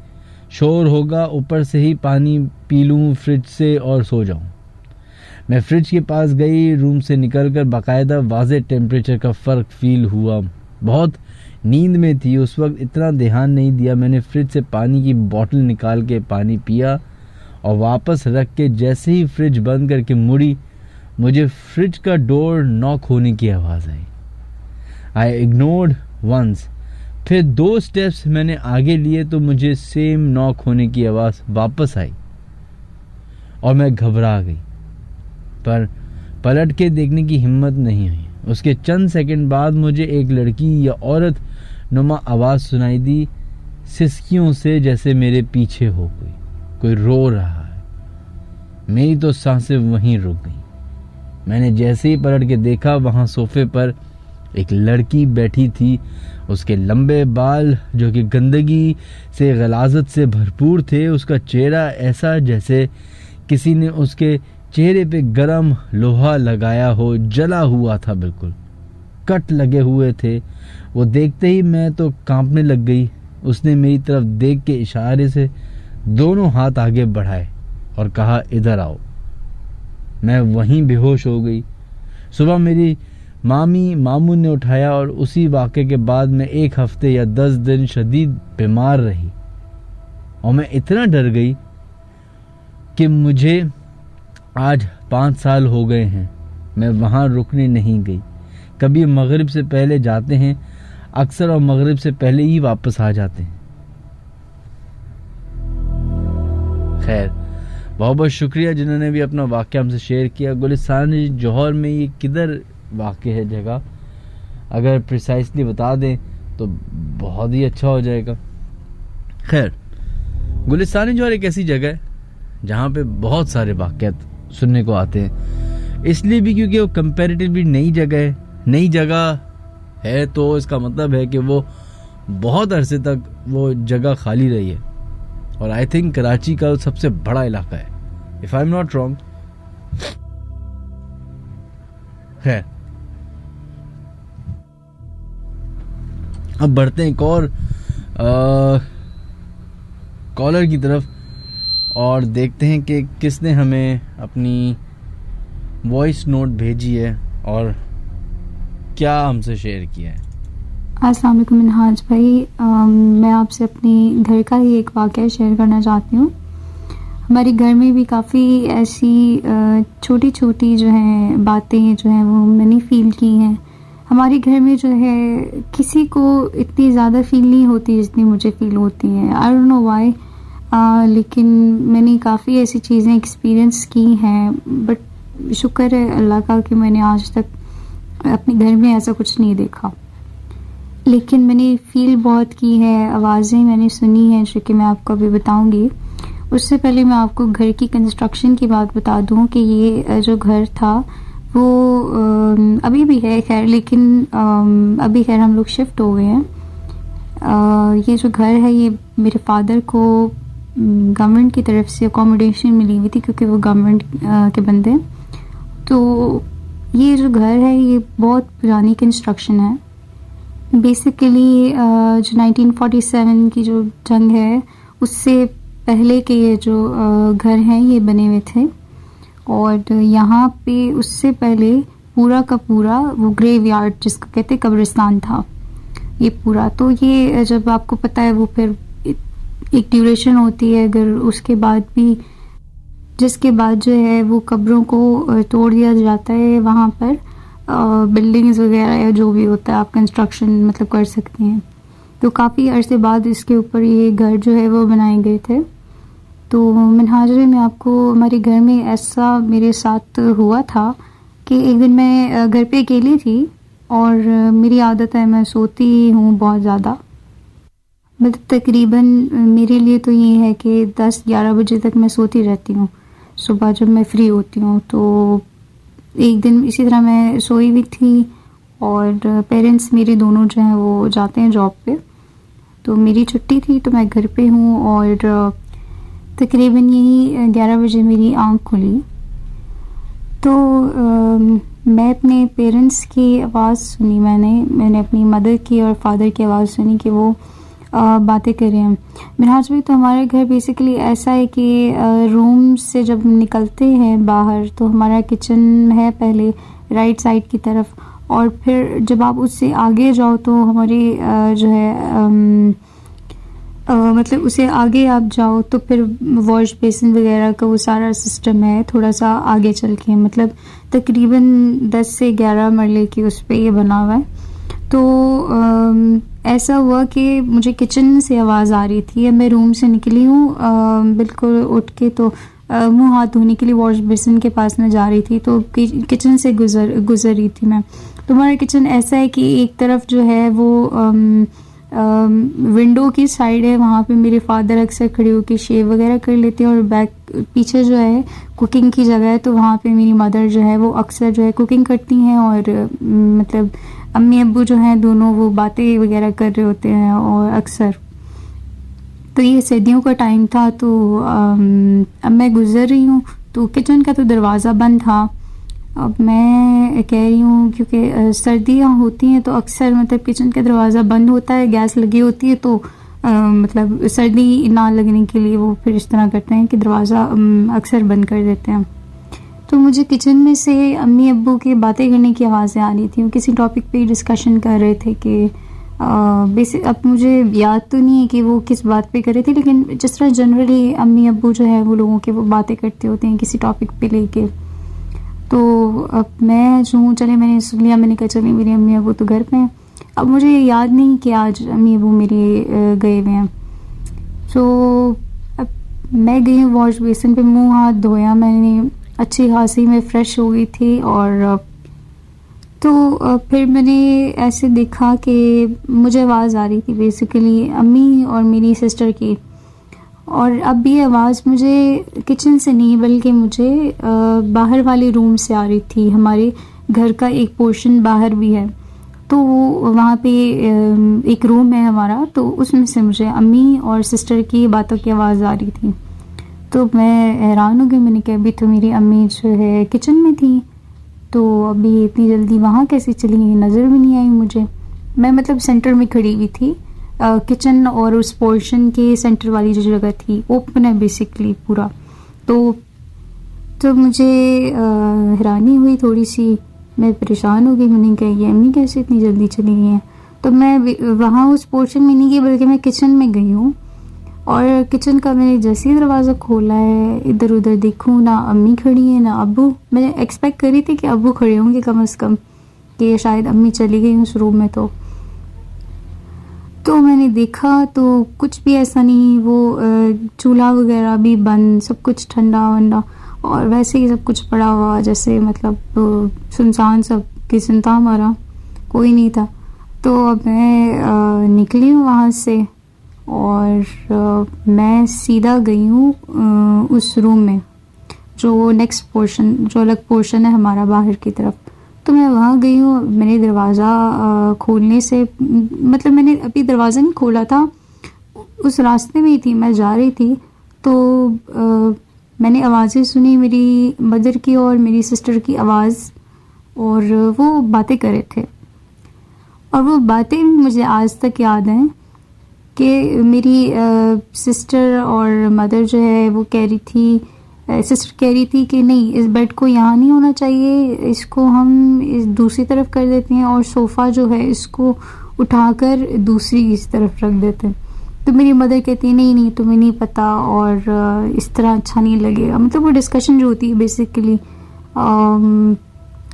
शोर होगा, ऊपर से ही पानी पी लूँ फ्रिज से और सो जाऊँ। मैं फ्रिज के पास गई। रूम से निकलकर बाकायदा वाज़े टेम्परेचर का फ़र्क फील हुआ। बहुत नींद में थी उस वक्त, इतना ध्यान नहीं दिया। मैंने फ्रिज से पानी की बोतल निकाल के पानी पिया और वापस रख के जैसे ही फ्रिज बंद करके मुड़ी, मुझे फ्रिज का डोर नॉक होने की आवाज़ आई। आई इग्नोर्ड वंस। फिर 2 स्टेप्स मैंने आगे लिए तो मुझे सेम नॉक होने की आवाज़ वापस आई और मैं घबरा गई, पर पलट के देखने की हिम्मत नहीं हुई। उसके चंद सेकंड बाद मुझे एक लड़की या औरत नुमा आवाज़ सुनाई दी, सिसकियों से, जैसे मेरे पीछे हो कोई रो रहा है। मेरी तो सांसें वहीं रुक गई। मैंने जैसे ही पलट के देखा, वहां सोफे पर एक लड़की बैठी थी। उसके लंबे बाल जो कि गंदगी से, गलाजत से भरपूर थे। उसका चेहरा ऐसा जैसे किसी ने उसके चेहरे पे गरम लोहा लगाया हो, जला हुआ था, बिल्कुल कट लगे हुए थे। वो देखते ही मैं तो कांपने लग गई। उसने मेरी तरफ देख के इशारे से दोनों हाथ आगे बढ़ाए और कहा, इधर आओ। मैं वहीं बेहोश हो गई। सुबह मेरी मामू ने उठाया और उसी वाक़े के बाद मैं 1 हफ्ते या 10 दिन शदीद बीमार रही और मैं इतना डर गई कि मुझे आज 5 साल हो गए हैं। मैं वहाँ रुकने नहीं गई। कभी मगरिब से पहले जाते हैं अक्सर और मगरिब से पहले ही वापस आ जाते हैं। खैर, बहुत बहुत शुक्रिया जिन्होंने भी अपना वाक़या हमसे शेयर किया। गुलिस्तान जौहर में ये किधर वाक़ है जगह, अगर प्रिसाइसली बता दें तो बहुत ही अच्छा हो जाएगा। खैर, गुलिस्तान जौहर एक ऐसी जगह है जहाँ पे बहुत सारे वाक़यात सुनने को आते हैं, इसलिए भी क्योंकि वो कंपैरेटिवली नई जगह है। नई जगह है तो इसका मतलब है कि वो बहुत अरसे तक वो जगह खाली रही है और आई थिंक कराची का सबसे बड़ा इलाका है, if I am not wrong. है, अब बढ़ते हैं एक और कॉलर की तरफ और देखते हैं कि किसने हमें अपनी वॉइस नोट भेजी है और क्या हमसे शेयर किया है। अस्सलाम वालेकुम मिनहाज भाई, मैं आपसे अपनी घर का ही एक वाक़या शेयर करना चाहती हूँ। हमारे घर में भी काफ़ी ऐसी छोटी छोटी जो हैं बातें जो हैं वो मैंने फ़ील की हैं। हमारे घर में जो है किसी को इतनी ज़्यादा फ़ील नहीं होती जितनी मुझे फ़ील होती हैं। आई डोंट नो व्हाई, लेकिन मैंने काफ़ी ऐसी चीज़ें एक्सपीरियंस की हैं, बट शुक्र है अल्लाह का कि मैंने आज तक अपने घर में ऐसा कुछ नहीं देखा। लेकिन मैंने फ़ील बहुत की है, आवाज़ें मैंने सुनी हैं जो कि मैं आपको अभी बताऊंगी। उससे पहले मैं आपको घर की कंस्ट्रक्शन की बात बता दूं कि ये जो घर था वो अभी भी है खैर, लेकिन अभी खैर हम लोग शिफ्ट हो गए हैं। ये जो घर है ये मेरे फादर को गवर्नमेंट की तरफ से अकोमोडेशन मिली हुई थी क्योंकि वो गवर्नमेंट के बंदे हैं। तो ये जो घर है ये बहुत पुरानी कंस्ट्रक्शन है। बेसिकली जो 1947 की जो जंग है उससे पहले के ये जो घर हैं ये बने हुए थे और यहाँ पे उससे पहले पूरा का पूरा वो ग्रेवयार्ड जिसको कहते कब्रिस्तान था ये पूरा। तो ये जब आपको पता है वो फिर एक ड्यूरेशन होती है, अगर उसके बाद भी जिसके बाद जो है वो कब्रों को तोड़ दिया जाता है वहाँ पर बिल्डिंग्स वगैरह या जो भी होता है आप कंस्ट्रक्शन मतलब कर सकते हैं। तो काफ़ी अरसे बाद इसके ऊपर ये घर जो है वो बनाए गए थे। तो मिनहाज में आपको हमारे घर में ऐसा मेरे साथ हुआ था कि एक दिन मैं घर पे अकेली थी और मेरी आदत है मैं सोती हूँ बहुत ज़्यादा, मतलब तकरीबन मेरे लिए तो ये है कि 10-11 बजे तक मैं सोती रहती हूँ। सुबह जब मैं फ्री होती हूँ तो एक दिन इसी तरह मैं सोई हुई थी और पेरेंट्स मेरे दोनों जो हैं वो जाते हैं जॉब पे, तो मेरी छुट्टी थी तो मैं घर पे हूँ और तकरीबन यही 11 बजे मेरी आँख खुली तो मैं अपने पेरेंट्स की आवाज़ सुनी, मैंने अपनी मदर की और फादर की आवाज़ सुनी कि वो बातें कर रहे हैं। मिनहाज भाई, तो हमारे घर बेसिकली ऐसा है कि रूम से जब निकलते हैं बाहर तो हमारा किचन है पहले राइट साइड की तरफ, और फिर जब आप उससे आगे जाओ तो हमारी जो है मतलब उसे आगे आप जाओ तो फिर वॉश बेसिन वगैरह का वो सारा सिस्टम है थोड़ा सा आगे चल के, मतलब तकरीबन 10 से 11 मरले की उस पर ये बना हुआ है। तो ऐसा हुआ कि मुझे किचन से आवाज़ आ रही थी, मैं रूम से निकली हूँ बिल्कुल उठ के, तो मुंह हाथ धोने के लिए वॉश बेसिन के पास में जा रही थी तो किचन से गुज़र रही थी मैं। तो हमारा किचन ऐसा है कि एक तरफ जो है वो विंडो की साइड है, वहाँ पे मेरे फादर अक्सर खड़े होकर शेव वगैरह कर लेते हैं, और बैक पीछे जो है कुकिंग की जगह है तो वहाँ पे मेरी मदर जो है वो अक्सर जो है कुकिंग करती हैं, और मतलब अम्मी अब्बू जो हैं दोनों वो बातें वगैरह कर रहे होते हैं और अक्सर। तो ये सर्दियों का टाइम था तो अब मैं गुज़र रही हूँ तो किचन का तो दरवाज़ा बंद था। अब मैं कह रही हूँ क्योंकि सर्दियाँ होती हैं तो अक्सर मतलब किचन का दरवाज़ा बंद होता है, गैस लगी होती है तो मतलब सर्दी ना लगने के लिए वो फिर इस तरह करते हैं कि दरवाज़ा अक्सर बंद कर देते हैं। तो मुझे किचन में से अम्मी अब्बू की बातें करने की आवाज़ें आ रही थी, वो किसी टॉपिक पे डिस्कशन कर रहे थे कि बेसिक अब मुझे याद तो नहीं है कि वो किस बात पे कर रहे थे, लेकिन जिस तरह जनरली अम्मी अब्बू जो है वो लोगों के वो बातें करते होते हैं किसी टॉपिक पे लेके। तो अब मैं जो हूँ चले मैंने सुन लिया, मैंने कहा चले मेरे अम्मी अब्बू तो घर पे हैं। अब मुझे याद नहीं कि आज अम्मी अब्बू मेरे गए हुए हैं। तो अब मैं गई हूँ वॉश बेसिन पे, मुंह हाथ धोया मैंने, अच्छी खासी मैं फ़्रेश हो गई थी, और तो फिर मैंने ऐसे देखा कि मुझे आवाज़ आ रही थी बेसिकली अम्मी और मेरी सिस्टर की, और अब ये आवाज़ मुझे किचन से नहीं बल्कि मुझे बाहर वाले रूम से आ रही थी। हमारे घर का एक पोर्शन बाहर भी है तो वहाँ पे एक रूम है हमारा, तो उसमें से मुझे अम्मी और सिस्टर की बातों की आवाज़ आ रही थी। तो मैं हैरान हो गई, मैंने कहा अभी तो मेरी अम्मी जो है किचन में थी तो अभी इतनी जल्दी वहाँ कैसे चली गई, नज़र भी नहीं आई मुझे। मैं मतलब सेंटर में खड़ी हुई थी, किचन और उस पोर्शन के सेंटर वाली जो जगह थी ओपन है बेसिकली पूरा। तो मुझे हैरानी हुई थोड़ी सी, मैं परेशान हो गई, मैंने कहा ये अम्मी कैसे इतनी जल्दी चली गई हैं। तो मैं वहाँ उस पोर्शन में नहीं गई बल्कि मैं किचन में गई हूँ, और किचन का मैंने जैसे ही दरवाज़ा खोला है इधर उधर देखूँ ना अम्मी खड़ी है ना अब्बू। मैं एक्सपेक्ट कर रही थी कि अब्बू खड़े होंगे कम से कम, कि शायद अम्मी चली गई उस रूम में। तो मैंने देखा तो कुछ भी ऐसा नहीं, वो चूल्हा वगैरह भी बंद, सब कुछ ठंडा वंडा, और वैसे ही सब कुछ पड़ा हुआ जैसे मतलब सुनसान सब किचन था हमारा, कोई नहीं था। तो अब मैं निकली हूँ वहाँ से और मैं सीधा गई हूँ उस रूम में जो नेक्स्ट पोर्शन, जो अलग पोर्शन है हमारा बाहर की तरफ। तो मैं वहाँ गई हूँ, मैंने दरवाज़ा खोलने से मतलब मैंने अभी दरवाज़ा नहीं खोला था, उस रास्ते में ही थी, मैं जा रही थी तो मैंने आवाज़ें सुनी मेरी मदर की और मेरी सिस्टर की आवाज़, और वो बातें कर रहे थे, और वो बातें भी मुझे आज तक याद हैं कि मेरी सिस्टर और मदर जो है वो कह रही थी, सिस्टर कह रही थी कि नहीं इस बेड को यहाँ नहीं होना चाहिए, इसको हम इस दूसरी तरफ कर देते हैं, और सोफ़ा जो है इसको उठाकर दूसरी इस तरफ रख देते हैं। तो मेरी मदर कहती है नहीं नहीं तुम्हें नहीं पता और इस तरह अच्छा नहीं लगेगा। मतलब वो डिस्कशन जो होती है बेसिकली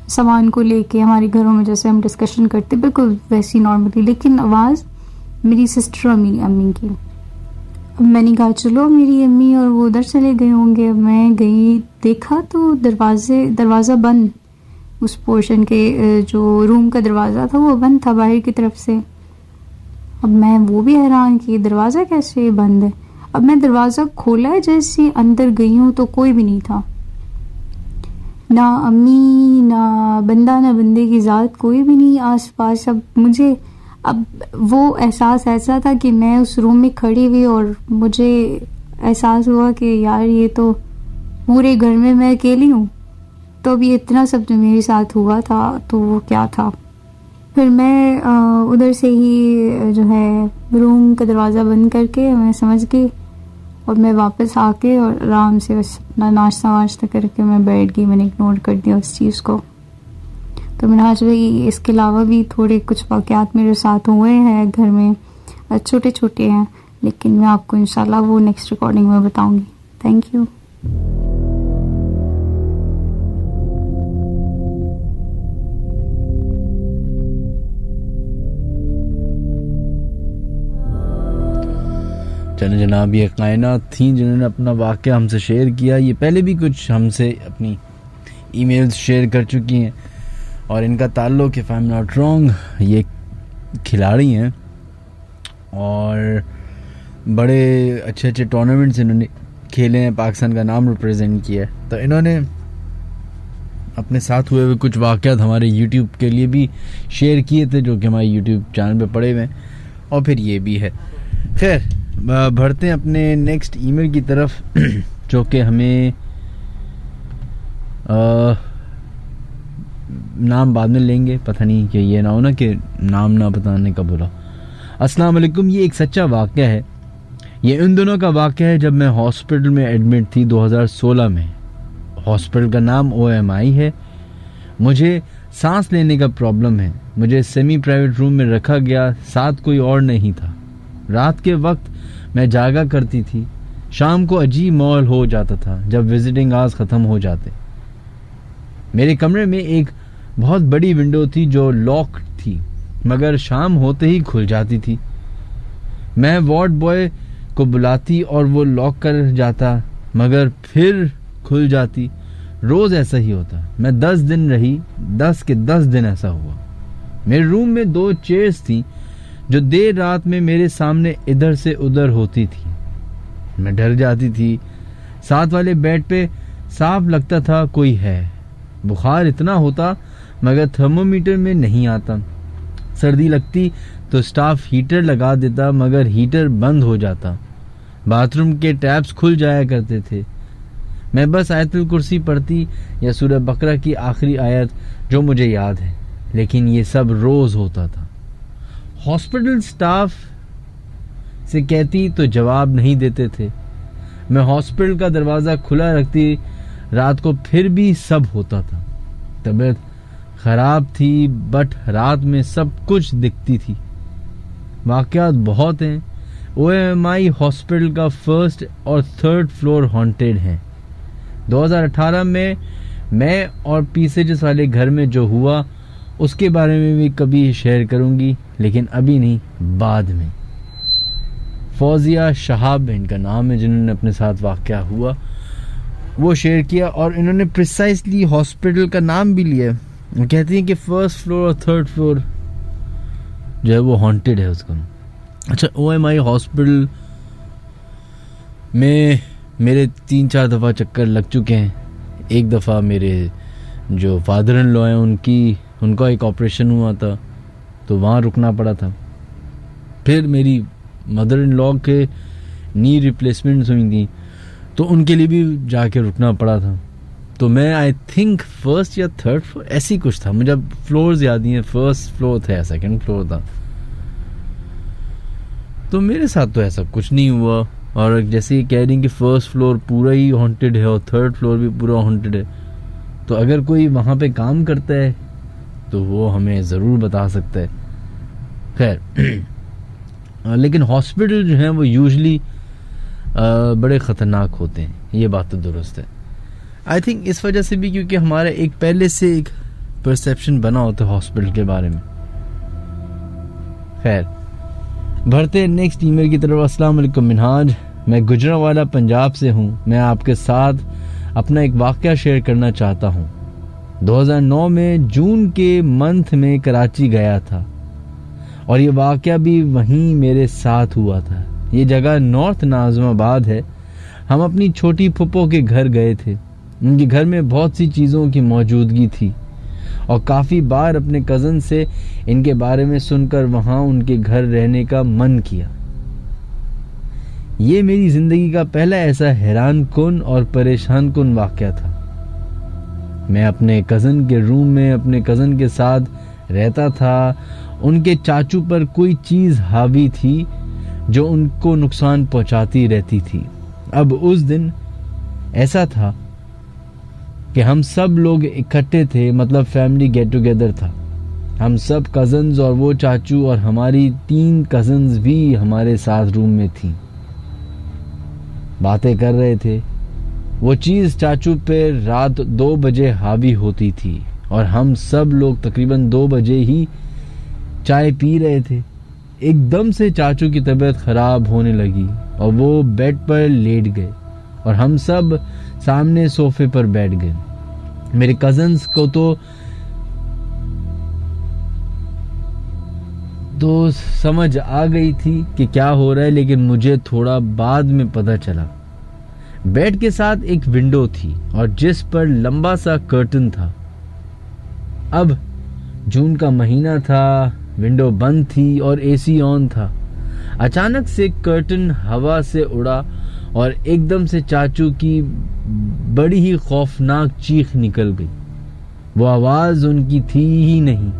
सामान को लेके हमारे घरों में जैसे हम डिस्कशन करते बिल्कुल वैसी नॉर्मली, लेकिन आवाज़ मेरी सिस्टर और मेरी अम्मी की। अब मैंने कहा चलो मेरी अम्मी और वो उधर चले गए होंगे। मैं गई, देखा तो दरवाज़ा बंद, उस पोर्शन के जो रूम का दरवाज़ा था वो बंद था बाहर की तरफ से। अब मैं वो भी हैरान कि दरवाज़ा कैसे बंद है। अब मैं दरवाज़ा खोला है, जैसे अंदर गई हूँ तो कोई भी नहीं था, ना अम्मी ना बंदा ना बंदे की ज़ात, कोई भी नहीं आस पास। अब वो एहसास ऐसा था कि मैं उस रूम में खड़ी हुई और मुझे एहसास हुआ कि यार ये तो पूरे घर में मैं अकेली हूँ। तो अब ये इतना सब जो मेरे साथ हुआ था तो वो क्या था। फिर मैं उधर से ही जो है रूम का दरवाज़ा बंद करके मैं समझ गई और मैं वापस आके और आराम से बस अपना नाश्ता वाश्ता करके मैं बैठ गई। मैंने इग्नोर कर दिया उस चीज़ को। तो मिनहाज भाई इसके अलावा भी थोड़े कुछ वाक़यात मेरे साथ हुए हैं घर में, छोटे छोटे हैं, लेकिन मैं आपको इंशाल्लाह वो नेक्स्ट रिकॉर्डिंग में बताऊंगी। Thank you. चलो जनाब, ये कायनात थी जिन्होंने अपना वाक़या हमसे शेयर किया। ये पहले भी कुछ हमसे अपनी ईमेल्स शेयर कर चुकी हैं और इनका ताल्लुक़, if I am not wrong, ये खिलाड़ी हैं और बड़े अच्छे अच्छे टूर्नामेंट्स इन्होंने खेले हैं, पाकिस्तान का नाम रिप्रेजेंट किया है। तो इन्होंने अपने साथ हुए कुछ वाक़यात हमारे यूट्यूब के लिए भी शेयर किए थे, जो कि हमारे यूट्यूब चैनल पे पड़े हुए हैं, और फिर ये भी है। खैर, बढ़ते हैं अपने नेक्स्ट ईमेल की तरफ, जो कि हमें नाम बाद में लेंगे, पता नहीं कि ये ना हो ना कि नाम ना बताने का बोला। अस्सलाम वालेकुम, ये एक सच्चा वाक़या है। ये उन दिनों का वाक़या है जब मैं हॉस्पिटल में एडमिट थी 2016 में। हॉस्पिटल का नाम OMI है। मुझे सांस लेने का प्रॉब्लम है। मुझे सेमी प्राइवेट रूम में रखा गया, साथ कोई और नहीं था। रात के वक्त मैं जागा करती थी। शाम को अजीब माहौल हो जाता था जब विजिटिंग आवर्स ख़त्म हो जाते। मेरे कमरे में एक बहुत बड़ी विंडो थी जो लॉक थी, मगर शाम होते ही खुल जाती थी। मैं वार्ड बॉय को बुलाती और वो लॉक कर जाता, मगर फिर खुल जाती। रोज़ ऐसा ही होता। मैं 10 दिन रही, 10 के 10 दिन ऐसा हुआ। मेरे रूम में 2 चेयर्स थी जो देर रात में मेरे सामने इधर से उधर होती थी। मैं डर जाती थी। साथ वाले बेड पे साफ लगता था कोई है। बुखार इतना होता मगर थर्मोमीटर में नहीं आता। सर्दी लगती तो स्टाफ हीटर लगा देता, मगर हीटर बंद हो जाता। बाथरूम के टैप्स खुल जाया करते थे। मैं बस आयतुल कुर्सी पढ़ती या सूरह बकरा की आखिरी आयत, जो मुझे याद है, लेकिन ये सब रोज होता था। हॉस्पिटल स्टाफ से कहती तो जवाब नहीं देते थे। मैं हॉस्पिटल का दरवाज़ा खुला रखती रात को, फिर भी सब होता था। तबीयत खराब थी, बट रात में सब कुछ दिखती थी। वाक़यात बहुत हैं। OMI हॉस्पिटल का 1st और 3rd फ्लोर हॉन्टेड है। 2018 में मैं और पीसेजेस वाले घर में जो हुआ उसके बारे में भी कभी शेयर करूंगी, लेकिन अभी नहीं, बाद में। फौजिया शहाब इनका नाम है, जिन्होंने अपने साथ वाक़या हुआ वो शेयर किया, और इन्होंने प्रिसाइसली हॉस्पिटल का नाम भी लिया। वो कहती हैं कि 1st फ्लोर और 3rd फ्लोर जो है वो हॉन्टेड है उसका। अच्छा, OMI हॉस्पिटल में मेरे 3-4 दफ़ा चक्कर लग चुके हैं। एक दफ़ा मेरे जो फादर इन लॉ हैं उनका एक ऑपरेशन हुआ था, तो वहाँ रुकना पड़ा था। फिर मेरी मदर इन लॉ के नी रिप्लेसमेंट्स हुई थी, तो उनके लिए भी जाके रुकना पड़ा था। तो मैं आई थिंक 1st या 3rd फ्लोर ऐसी कुछ था, मुझे अब फ्लोर्स याद नहीं है। 1st फ्लोर था या 2nd फ्लोर था। तो मेरे साथ तो ऐसा कुछ नहीं हुआ। और जैसे ही कह रही कि 1st फ्लोर पूरा ही हॉन्टेड है और 3rd फ्लोर भी पूरा हॉन्टेड है, तो अगर कोई वहाँ पे काम करता है तो वो हमें ज़रूर बता सकता है। खैर, लेकिन हॉस्पिटल जो हैं वो यूजली बड़े ख़तरनाक होते हैं, ये बात तो दुरुस्त है। आई थिंक इस वजह से भी क्योंकि हमारा एक पहले से एक परसेप्शन बना होता है हॉस्पिटल के बारे में। खैर, बढ़ते नेक्स्ट ईमेल की तरफ। अस्सलाम वालेकुम मिनहाज, मैं गुजरांवाला पंजाब से हूँ। मैं आपके साथ अपना एक वाक़या शेयर करना चाहता हूँ। 2009 में जून के मंथ में कराची गया था और ये वाक़या भी वहीं मेरे साथ हुआ था। ये जगह नॉर्थ नाज़िमाबाद है। हम अपनी छोटी फुप्पो के घर गए थे। उनके घर में बहुत सी चीज़ों की मौजूदगी थी और काफ़ी बार अपने कज़न से इनके बारे में सुनकर वहाँ उनके घर रहने का मन किया। ये मेरी ज़िंदगी का पहला ऐसा हैरान कुन और परेशान कुन वाक़या था। मैं अपने कज़न के रूम में अपने कज़न के साथ रहता था। उनके चाचू पर कोई चीज़ हावी थी जो उनको नुकसान पहुंचाती रहती थी। अब उस दिन ऐसा था कि हम सब लोग इकट्ठे थे, मतलब फैमिली गेट टुगेदर था। हम सब कज़न्स और वो चाचू और हमारी 3 कज़न्स भी हमारे साथ रूम में थी, बातें कर रहे थे। वो चीज़ चाचू पे रात 2 बजे हावी होती थी और हम सब लोग तकरीबन 2 बजे ही चाय पी रहे थे। एकदम से चाचू की तबीयत खराब होने लगी और वो बेड पर लेट गए और हम सब सामने सोफे पर बैठ गए। मेरे कज़न्स को तो समझ आ गई थी कि क्या हो रहा है, लेकिन मुझे थोड़ा बाद में पता चला। बेड के साथ एक विंडो थी और जिस पर लंबा सा कर्टन था। अब जून का महीना था, विंडो बंद थी और एसी ऑन था। अचानक से कर्टन हवा से उड़ा और एकदम से चाचू की बड़ी ही खौफनाक चीख निकल गई। वो आवाज उनकी थी ही नहीं,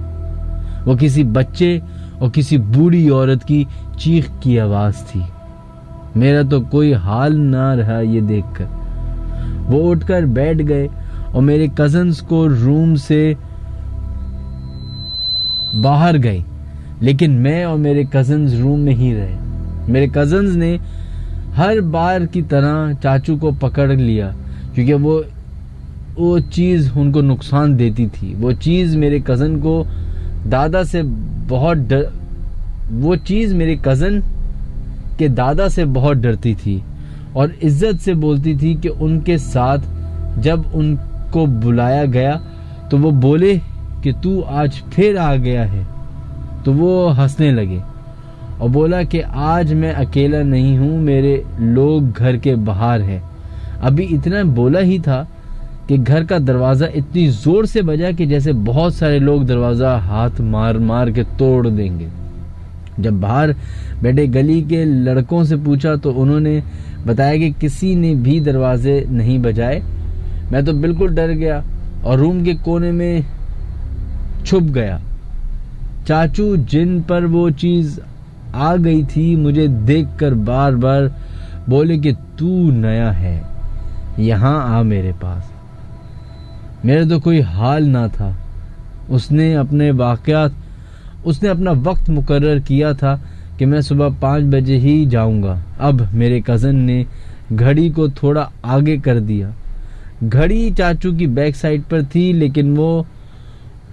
वो किसी बच्चे और किसी बूढ़ी औरत की चीख की आवाज थी। मेरा तो कोई हाल ना रहा ये देखकर। वो उठकर बैठ गए और मेरे कजन्स को रूम से बाहर गए, लेकिन मैं और मेरे कजन्स रूम में ही रहे। मेरे कजन्स ने हर बार की तरह चाचू को पकड़ लिया क्योंकि वो चीज़ उनको नुकसान देती थी। वो चीज़ मेरे कज़न को दादा से बहुत वो चीज़ मेरे कज़न के दादा से बहुत डरती थी और इज्जत से बोलती थी कि उनके साथ जब उनको बुलाया गया तो वो बोले कि तू आज फिर आ गया है। तो वो हंसने लगे और बोला कि आज मैं अकेला नहीं हूँ, मेरे लोग घर के बाहर हैं। अभी इतना बोला ही था कि घर का दरवाज़ा इतनी ज़ोर से बजा कि जैसे बहुत सारे लोग दरवाज़ा हाथ मार मार के तोड़ देंगे। जब बाहर बैठे गली के लड़कों से पूछा तो उन्होंने बताया कि किसी ने भी दरवाजे नहीं बजाए। मैं तो बिल्कुल डर गया और रूम के कोने में छुप गया। चाचू जिन पर वो चीज़ आ गई थी मुझे देखकर बार बार बोले कि तू नया है, यहाँ आ मेरे पास। मेरा तो कोई हाल ना था। उसने अपना वक्त मुकर्रर किया था कि मैं सुबह 5 बजे ही जाऊंगा। अब मेरे कज़न ने घड़ी को थोड़ा आगे कर दिया। घड़ी चाचू की बैक साइड पर थी, लेकिन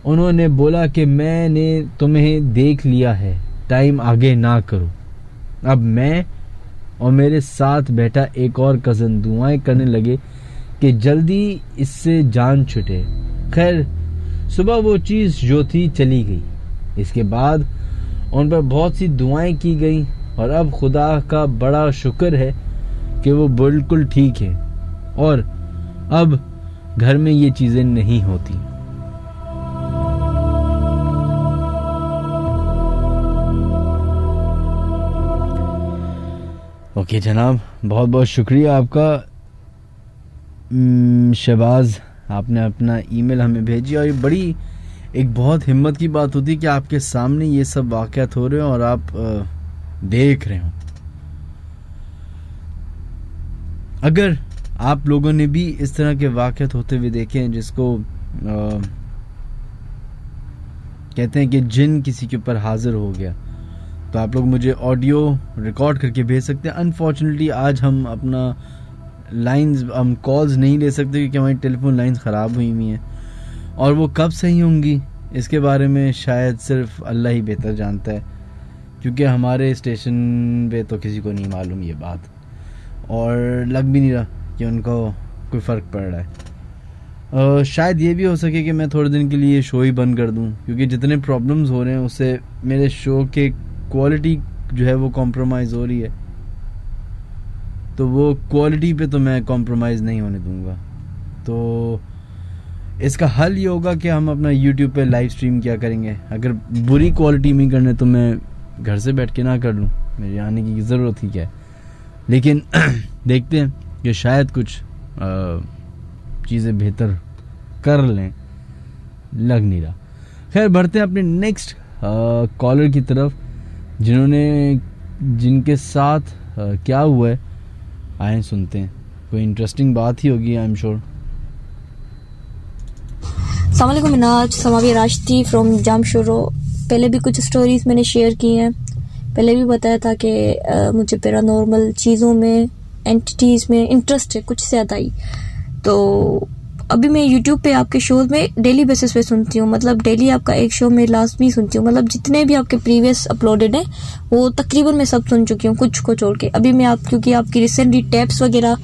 उन्होंने बोला कि मैंने तुम्हें देख लिया है, टाइम आगे ना करो। अब मैं और मेरे साथ बैठा एक और कज़न दुआएं करने लगे कि जल्दी इससे जान छूटे। खैर सुबह वो चीज़ जो थी चली गई। इसके बाद उन पर बहुत सी दुआएं की गई और अब खुदा का बड़ा शुक्र है कि वो बिल्कुल ठीक है और अब घर में ये चीज़ें नहीं होती। ओके जनाब, बहुत बहुत शुक्रिया आपका। शहबाज, आपने अपना ईमेल हमें भेजी और ये बड़ी एक बहुत हिम्मत की बात होती है कि आपके सामने ये सब वाक़यात हो रहे हो और आप देख रहे हो। अगर आप लोगों ने भी इस तरह के वाक़यात होते हुए देखे हैं जिसको कहते हैं कि जिन किसी के ऊपर हाजिर हो गया, तो आप लोग मुझे ऑडियो रिकॉर्ड करके भेज सकते हैं। अनफॉर्चुनेटली आज हम हम कॉल्स नहीं ले सकते क्योंकि हमारी टेलीफोन लाइंस ख़राब हुई हुई हैं और वो कब सही होंगी इसके बारे में शायद सिर्फ अल्लाह ही बेहतर जानता है, क्योंकि हमारे स्टेशन पे तो किसी को नहीं मालूम ये बात और लग भी नहीं रहा कि उनको कोई फ़र्क पड़ रहा है। शायद ये भी हो सके कि मैं थोड़े दिन के लिए शो ही बंद कर दूं, क्योंकि जितने प्रॉब्लम्स हो रहे हैं उससे मेरे शो के क्वालिटी जो है वो कॉम्प्रोमाइज़ हो रही है। तो वो क्वालिटी पे तो मैं कॉम्प्रोमाइज़ नहीं होने दूंगा। तो इसका हल ये होगा कि हम अपना यूट्यूब पे लाइव स्ट्रीम क्या करेंगे। अगर बुरी क्वालिटी में करने तो मैं घर से बैठ के ना कर लूँ, मेरे आने की ज़रूरत ही क्या है। लेकिन देखते हैं कि शायद कुछ चीज़ें बेहतर कर लें, लग नहीं रहा। खैर बढ़ते हैं अपने नेक्स्ट कॉलर की तरफ, जिनके साथ क्या हुआ है आए सुनते हैं। कोई इंटरेस्टिंग बात ही होगी, आई एम श्योर। अस्सलाम वालेकुम मिनाज, समावी राशती फ्रॉम जामशोरो। पहले भी कुछ स्टोरीज मैंने शेयर की हैं। पहले भी बताया था कि मुझे पैरानॉर्मल चीज़ों में, एंटिटीज़ में इंटरेस्ट है कुछ ज़्यादा ही। तो अभी मैं यूट्यूब पे आपके शोज में डेली बेसिस पे सुनती हूँ, मतलब डेली आपका एक शो में लाजमी सुनती हूँ। मतलब जितने भी आपके प्रीवियस अपलोडेड हैं वो तकरीबन मैं सब सुन चुकी हूँ, कुछ को छोड़ के। अभी मैं क्योंकि आपकी रिसेंटली टैप्स वगैरह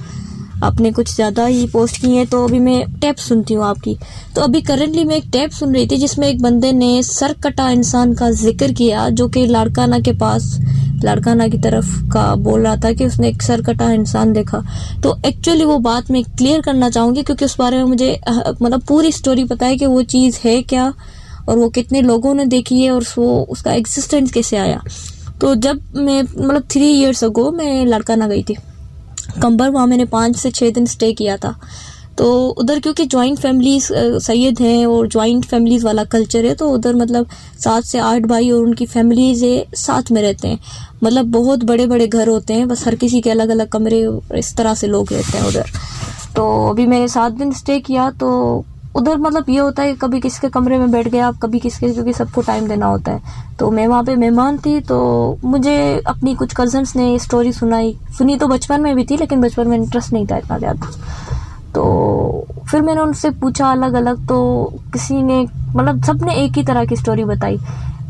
आपने कुछ ज़्यादा ही पोस्ट की हैं, तो अभी मैं टैप सुनती हूँ आपकी। तो अभी करंटली मैं एक टैप सुन रही थी जिसमें एक बंदे ने सर कटा इंसान का जिक्र किया, जो कि लाड़काना के पास, लाड़काना की तरफ का बोल रहा था कि उसने एक सर कटा इंसान देखा। तो एक्चुअली वो बात मैं क्लियर करना चाहूँगी, क्योंकि उस बारे में मुझे मतलब पूरी स्टोरी पता है कि वो चीज़ है क्या और वो कितने लोगों ने देखी है और वो उसका एग्जिस्टेंस कैसे आया। तो जब मैं मतलब 3 years ago मैं लाड़काना गई थी कंबर, वहाँ मैंने 5 से 6 दिन स्टे किया था। तो उधर क्योंकि जॉइंट फैमिलीज सैयद हैं और जॉइंट फैमिलीज वाला कल्चर है, तो उधर मतलब 7 से 8 भाई और उनकी फैमिलीज साथ में रहते हैं। मतलब बहुत बड़े बड़े घर होते हैं, बस हर किसी के अलग अलग कमरे, इस तरह से लोग रहते हैं उधर। तो अभी मैंने 7 दिन स्टे किया। तो उधर मतलब ये होता है कभी किसके कमरे में बैठ गया, कभी किसके, क्योंकि सबको टाइम देना होता है। तो मैं वहाँ पे मेहमान थी, तो मुझे अपनी कुछ कजन्स ने स्टोरी सुनी तो बचपन में भी थी, लेकिन बचपन में इंटरेस्ट नहीं था इतना ज़्यादा। तो फिर मैंने उनसे पूछा अलग अलग, तो किसी ने मतलब सबने एक ही तरह की स्टोरी बताई।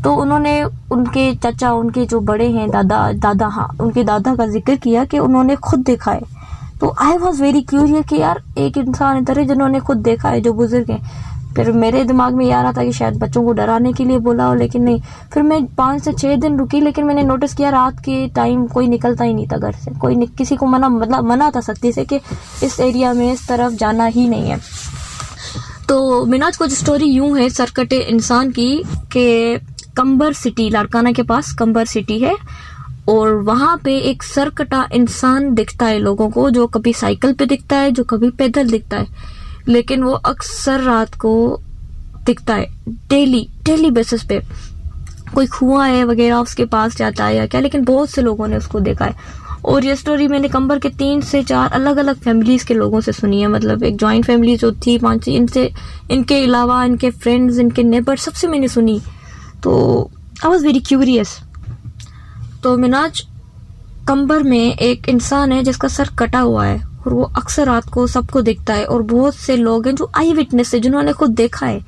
तो उन्होंने उनके चाचा, उनके जो बड़े हैं दादा हाँ, उनके दादा का जिक्र किया कि उन्होंने खुद देखा है। तो आई वॉज वेरी क्यूरियस कि यार एक इंसान इधर है जिन्होंने खुद देखा है, जो बुजुर्ग हैं। फिर मेरे दिमाग में ये आ रहा था कि शायद बच्चों को डराने के लिए बोला हो, लेकिन नहीं। फिर मैं 5 से 6 दिन रुकी, लेकिन मैंने नोटिस किया रात के टाइम कोई निकलता ही नहीं था घर से। कोई किसी को मना था सख्ती से कि इस एरिया में इस तरफ जाना ही नहीं है। तो मिनाज कुछ स्टोरी यूं है सरकटे इंसान की कि कंबर सिटी, लाड़काना के पास कंबर सिटी है, और वहां पे एक सरकटा इंसान दिखता है लोगों को, जो कभी साइकिल पे दिखता है, जो कभी पैदल दिखता है, लेकिन वो अक्सर रात को दिखता है, डेली बेसिस पे। कोई कुआं है वगैरह उसके पास जाता है या क्या, लेकिन बहुत से लोगों ने उसको देखा है। और ये स्टोरी मैंने कंबर के 3 से 4 अलग अलग फैमिलीज के लोगों से सुनी है। मतलब एक जॉइंट फैमिली जो थी 5, इनके अलावा इनके फ्रेंड्स, इनके नेबर, सबसे मैंने सुनी। तो आई वॉज वेरी क्यूरियस। तो मिनाज कंबर में एक इंसान है जिसका सर कटा हुआ है, और वो अक्सर रात को सबको दिखता है, और बहुत से लोग हैं जो आई विटनेस है, जिन्होंने खुद देखा है।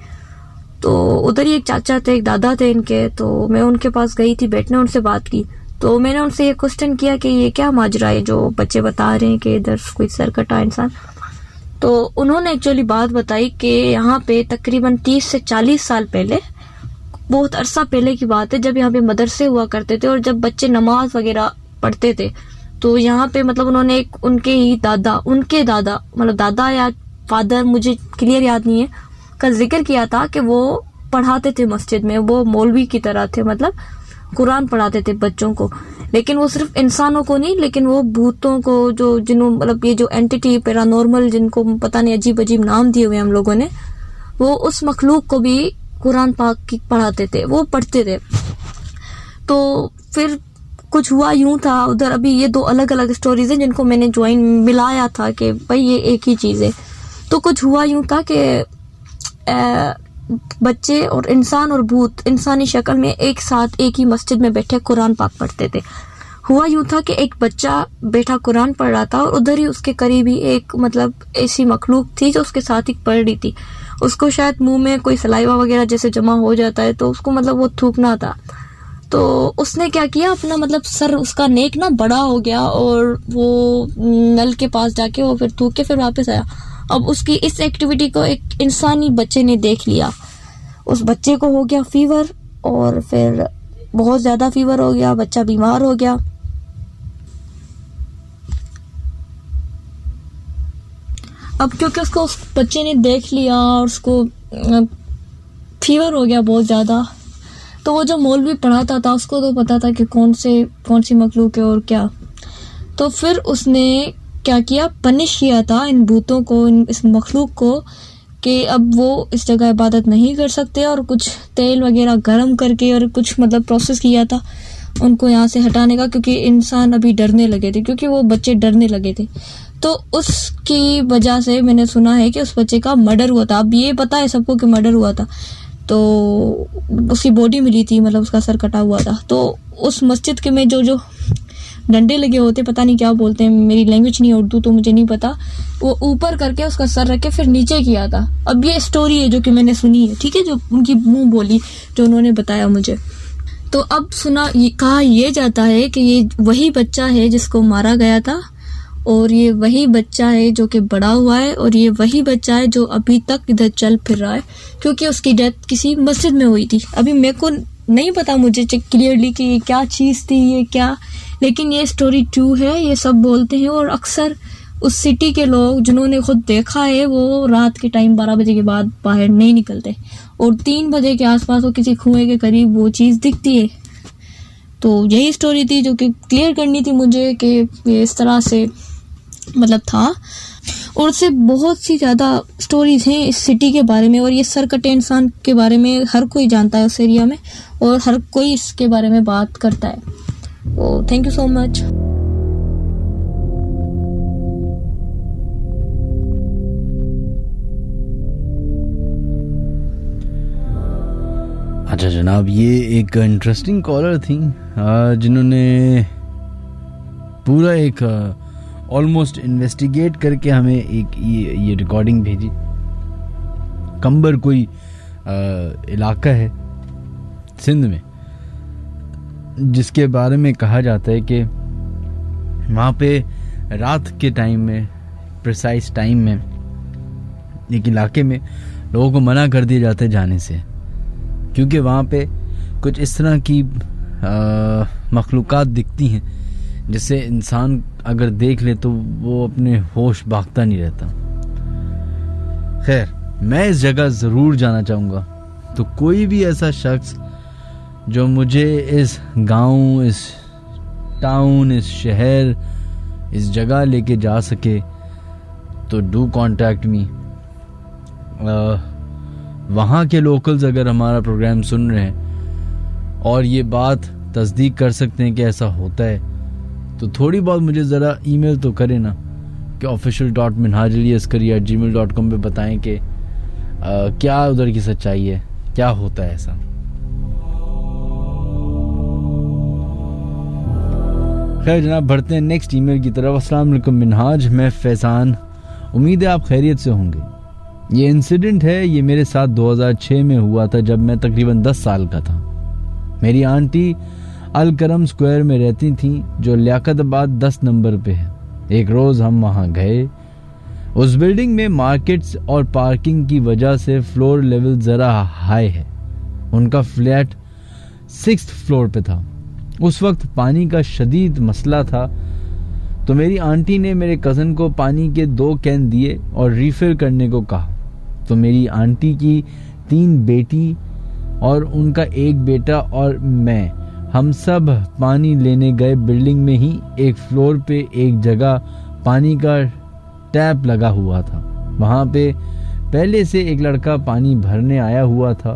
तो उधर ही एक चाचा थे, एक दादा थे इनके। तो मैं उनके पास गई थी बैठने, उनसे बात की। तो मैंने उनसे ये क्वेश्चन किया कि ये क्या माजरा है जो बच्चे बता रहे हैं कि इधर कोई सर कटा इंसान। तो उन्होंने एक्चुअली बात बताई कि यहाँ पे तकरीबन 30 से 40 साल पहले, बहुत अरसा पहले की बात है, जब यहाँ पे मदरसे हुआ करते थे और जब बच्चे नमाज वगैरह पढ़ते थे, तो यहाँ पे मतलब उन्होंने उनके दादा मतलब दादा या फादर, मुझे क्लियर याद नहीं है, का जिक्र किया था कि वो पढ़ाते थे मस्जिद में। वो मौलवी की तरह थे, मतलब कुरान पढ़ाते थे बच्चों को। लेकिन वो सिर्फ इंसानों को नहीं, लेकिन वो भूतों को, जो जिन्हों मतलब ये जो एंटिटी पैरानॉर्मल, जिनको पता नहीं अजीब अजीब नाम दिए हुए हम लोगों ने, वो उस मखलूक को भी कुरान पाक की पढ़ाते थे, वो पढ़ते थे। तो फिर कुछ हुआ यूं था उधर। अभी ये 2 अलग अलग स्टोरीज हैं जिनको मैंने मिलाया था कि भाई ये एक ही चीज है। तो कुछ हुआ यूं था कि बच्चे और इंसान और भूत इंसानी शक्ल में एक साथ एक ही मस्जिद में बैठे कुरान पाक पढ़ते थे। हुआ यूं था कि एक बच्चा बैठा कुरान पढ़ रहा था, और उधर ही उसके करीब ही एक मतलब ऐसी मखलूक थी जो उसके साथ ही पढ़ रही थी। उसको शायद मुंह में कोई सलाइवा वगैरह जैसे जमा हो जाता है, तो उसको मतलब वो थूकना था। तो उसने क्या किया, अपना मतलब सर उसका नेक ना बड़ा हो गया, और वो नल के पास जाके वो फिर थूक के फिर वापस आया। अब उसकी इस एक्टिविटी को एक इंसानी बच्चे ने देख लिया, उस बच्चे को हो गया फीवर और फिर बहुत ज़्यादा फीवर हो गया, बच्चा बीमार हो गया। अब क्योंकि उसको उस बच्चे ने देख लिया और उसको फीवर हो गया बहुत ज़्यादा, तो वो जो मौलवी पढ़ाता था उसको तो पता था कि कौन सी मखलूक है और क्या। तो फिर उसने क्या किया, पनिश किया था इन भूतों को, इस मखलूक को, कि अब वो इस जगह इबादत नहीं कर सकते, और कुछ तेल वगैरह गर्म करके और कुछ मतलब प्रोसेस किया था उनको यहाँ से हटाने का, क्योंकि इंसान अभी डरने लगे थे, क्योंकि वो बच्चे डरने लगे थे। तो उसकी वजह से मैंने सुना है कि उस बच्चे का मर्डर हुआ था। अब ये पता है सबको कि मर्डर हुआ था, तो उसकी बॉडी मिली थी, मतलब उसका सर कटा हुआ था। तो उस मस्जिद के में जो डंडे लगे होते, पता नहीं क्या बोलते हैं, मेरी लैंग्वेज नहीं है उर्दू तो मुझे नहीं पता, वो ऊपर करके उसका सर रख के फिर नीचे किया था। अब ये स्टोरी है जो कि मैंने सुनी है, ठीक है, जो उनकी मुंह बोली, जो उन्होंने बताया मुझे। तो अब कहा यह जाता है कि ये वही बच्चा है जिसको मारा गया था, और ये वही बच्चा है जो कि बड़ा हुआ है, और ये वही बच्चा है जो अभी तक इधर चल फिर रहा है, क्योंकि उसकी डेथ किसी मस्जिद में हुई थी। अभी मेरे को नहीं पता मुझे क्लियरली कि ये क्या चीज़ थी, ये क्या, लेकिन ये स्टोरी ट्रू है, ये सब बोलते हैं। और अक्सर उस सिटी के लोग जिन्होंने खुद देखा है वो रात के टाइम 12 बजे के बाद बाहर नहीं निकलते, और 3 बजे के आसपास वो किसी कुएं के करीब वो चीज़ दिखती है। तो यही स्टोरी थी जो कि क्लियर करनी थी मुझे कि ये इस तरह से मतलब था। और उससे बहुत सी ज़्यादा स्टोरीज हैं इस सिटी के बारे में, और ये सरकटे इंसान के बारे में हर कोई जानता है उस एरिया में, और हर कोई इसके बारे में बात करता है। तो थैंक यू सो मच। अच्छा जनाब, ये एक इंटरेस्टिंग कॉलर थी जिन्होंने पूरा एक ऑलमोस्ट इन्वेस्टिगेट करके हमें एक ये रिकॉर्डिंग भेजी। कंबर कोई इलाका है सिंध में, जिसके बारे में कहा जाता है कि वहाँ पे रात के टाइम में, प्रिसाइज टाइम में, एक इलाके में लोगों को मना कर दिया जाता है जाने से, क्योंकि वहाँ पे कुछ इस तरह की मखलूक़ात दिखती हैं जिससे इंसान अगर देख ले तो वो अपने होश भागता नहीं रहता। खैर, मैं इस जगह ज़रूर जाना चाहूँगा, तो कोई भी ऐसा शख्स जो मुझे इस गांव, इस टाउन, इस शहर, इस जगह लेके जा सके तो डू कॉन्टैक्ट मी। वहाँ के लोकल्स अगर हमारा प्रोग्राम सुन रहे हैं और ये बात तस्दीक कर सकते हैं कि ऐसा होता है, तो थोड़ी बहुत मुझे ज़रा ईमेल तो करें ना कि official.minhajaliaskari@gmail.com पे बताएं कि क्या उधर की सच्चाई है, क्या होता है ऐसा। खैर जनाब, बढ़ते हैं नेक्स्ट ईमेल की तरफ। अस्सलाम वालेकुम मिनहाज, मैं फैज़ान, उम्मीद है आप खैरियत से होंगे। ये इंसिडेंट है, ये मेरे साथ 2006 में हुआ था जब मैं तकरीबन 10 साल का था। मेरी आंटी अलकरम स्क्वायर में रहती थी जो लियाकताबाद 10 नंबर पे है। एक रोज़ हम वहाँ गए। उस बिल्डिंग में मार्केट्स और पार्किंग की वजह से फ्लोर लेवल ज़रा हाई है। उनका फ्लैट 6th फ्लोर पे था। उस वक्त पानी का शदीद मसला था, तो मेरी आंटी ने मेरे कज़न को पानी के 2 कैन दिए और रीफिल करने को कहा। तो मेरी आंटी की 3 बेटी और उनका 1 बेटा और मैं, हम सब पानी लेने गए। बिल्डिंग में ही एक फ्लोर पे एक जगह पानी का टैप लगा हुआ था। वहाँ पे पहले से एक लड़का पानी भरने आया हुआ था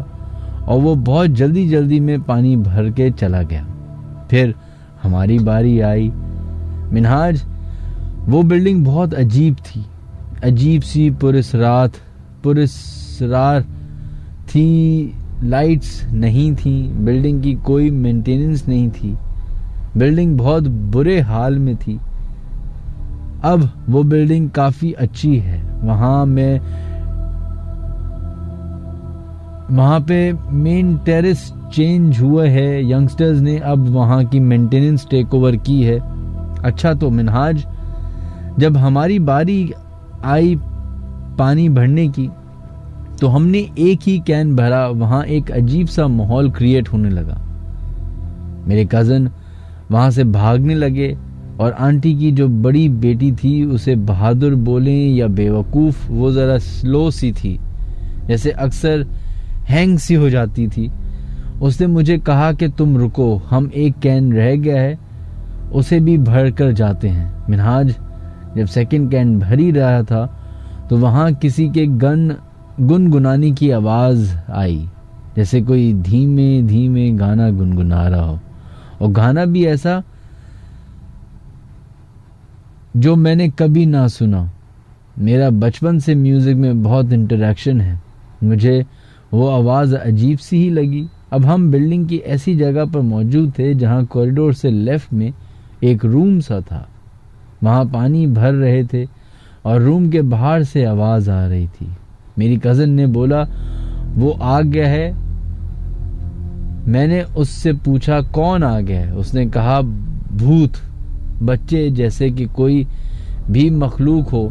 और वो बहुत जल्दी में पानी भर के चला गया। फिर हमारी बारी आई। मिनहाज, वो बिल्डिंग बहुत अजीब थी, अजीब सी पुरस्रार थी। लाइट्स नहीं थी, बिल्डिंग की कोई मेंटेनेंस नहीं थी, बिल्डिंग बहुत बुरे हाल में थी। अब वो बिल्डिंग काफ़ी अच्छी है। वहाँ पे मेन टेरेस चेंज हुआ है, यंगस्टर्स ने अब वहाँ की मेंटेनेंस टेक ओवर की है। अच्छा, तो मिनहाज, जब हमारी बारी आई पानी भरने की, तो हमने एक ही कैन भरा, वहाँ एक अजीब सा माहौल क्रिएट होने लगा। मेरे कज़न वहाँ से भागने लगे और आंटी की जो बड़ी बेटी थी, उसे बहादुर बोलें या बेवकूफ़, वो ज़रा स्लो सी थी, जैसे अक्सर हैंग सी हो जाती थी। उसने मुझे कहा कि तुम रुको, हम एक कैन रह गया है, उसे भी भर कर जाते हैं। मिनहाज जब सेकंड कैन भर ही रहा था तो वहाँ किसी के गुनगुनाने की आवाज़ आई, जैसे कोई धीमे धीमे गाना गुनगुना रहा हो, और गाना भी ऐसा जो मैंने कभी ना सुना। मेरा बचपन से म्यूज़िक में बहुत इंटरेक्शन है, मुझे वो आवाज़ अजीब सी ही लगी। अब हम बिल्डिंग की ऐसी जगह पर मौजूद थे जहाँ कॉरिडोर से लेफ्ट में एक रूम सा था, वहाँ पानी भर रहे थे और रूम के बाहर से आवाज़ आ रही थी। मेरी कज़न ने बोला वो आ गया है। मैंने उससे पूछा कौन आ गया है? उसने कहा भूत। बच्चे जैसे कि कोई भी मखलूक हो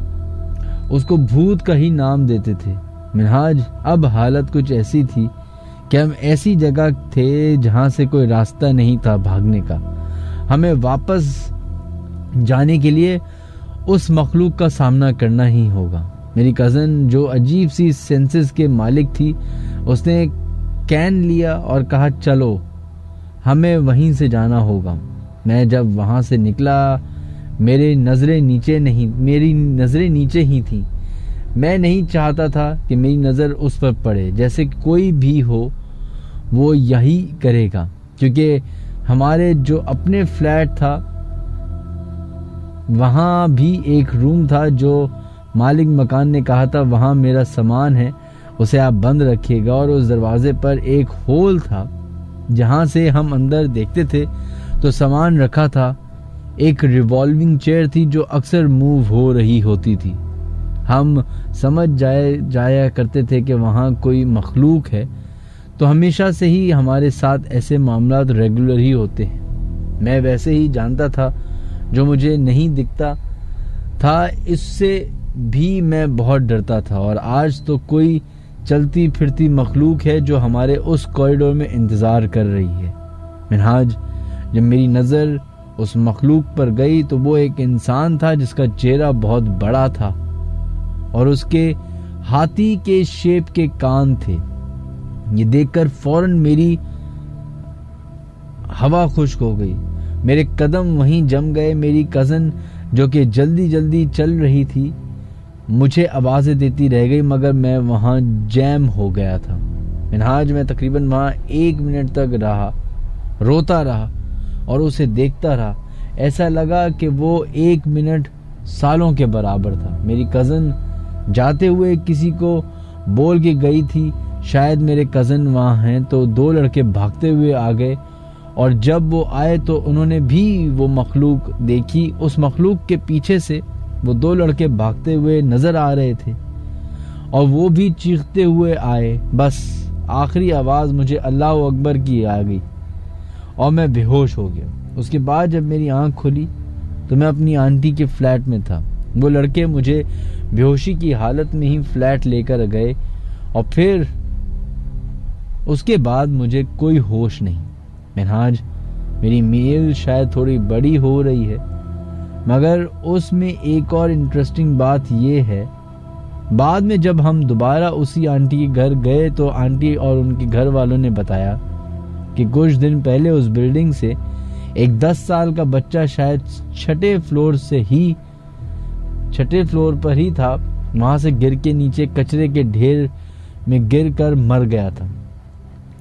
उसको भूत का ही नाम देते थे। मिनहाज अब हालत कुछ ऐसी थी कि हम ऐसी जगह थे जहां से कोई रास्ता नहीं था भागने का। हमें वापस जाने के लिए उस मखलूक का सामना करना ही होगा। मेरी कज़न जो अजीब सी सेंसेस के मालिक थी, उसने कैन लिया और कहा चलो हमें वहीं से जाना होगा। मैं जब वहाँ से निकला मेरी नज़रें नीचे ही थी। मैं नहीं चाहता था कि मेरी नज़र उस पर पड़े, जैसे कोई भी हो वो यही करेगा, क्योंकि हमारे जो अपने फ्लैट था वहाँ भी एक रूम था जो मालिक मकान ने कहा था वहाँ मेरा सामान है, उसे आप बंद रखिएगा। और उस दरवाजे पर एक होल था जहाँ से हम अंदर देखते थे तो सामान रखा था। एक रिवॉल्विंग चेयर थी जो अक्सर मूव हो रही होती थी। हम समझ जाया करते थे कि वहाँ कोई मखलूक है, तो हमेशा से ही हमारे साथ ऐसे मामलात रेगुलर ही होते हैं। मैं वैसे ही जानता था, जो मुझे नहीं दिखता था इससे भी मैं बहुत डरता था। और आज तो कोई चलती फिरती मखलूक है जो हमारे उस कॉरिडोर में इंतज़ार कर रही है। मिनहाज जब मेरी नज़र उस मखलूक पर गई तो वो एक इंसान था जिसका चेहरा बहुत बड़ा था और उसके हाथी के शेप के कान थे। ये देखकर फौरन मेरी हवा खुश्क हो गई, मेरे कदम वहीं जम गए। मेरी कज़न जो कि जल्दी जल्दी चल रही थी मुझे आवाज़ें देती रह गई, मगर मैं वहाँ जैम हो गया था। मिनहाज मैं तकरीबन वहाँ 1 मिनट तक रहा, रोता रहा और उसे देखता रहा। ऐसा लगा कि वो 1 मिनट सालों के बराबर था। मेरी कज़न जाते हुए किसी को बोल के गई थी शायद मेरे कज़न वहाँ हैं, तो 2 लड़के भागते हुए आ गए और जब वो आए तो उन्होंने भी वो मखलूक देखी। उस मखलूक के पीछे से वो 2 लड़के भागते हुए नज़र आ रहे थे और वो भी चीखते हुए आए। बस आखिरी आवाज़ मुझे अल्लाह अकबर की आ गई और मैं बेहोश हो गया। उसके बाद जब मेरी आंख खुली तो मैं अपनी आंटी के फ्लैट में था। वो लड़के मुझे बेहोशी की हालत में ही फ्लैट लेकर गए और फिर उसके बाद मुझे कोई होश नहीं। मिनहाज मेरी मील शायद थोड़ी बड़ी हो रही है, मगर उसमें एक और इंटरेस्टिंग बात ये है, बाद में जब हम दोबारा उसी आंटी के घर गए तो आंटी और उनके घर वालों ने बताया कि कुछ दिन पहले उस बिल्डिंग से एक 10 साल का बच्चा शायद 6ठे फ्लोर पर ही था, वहां से गिर के नीचे कचरे के ढेर में गिर कर मर गया था।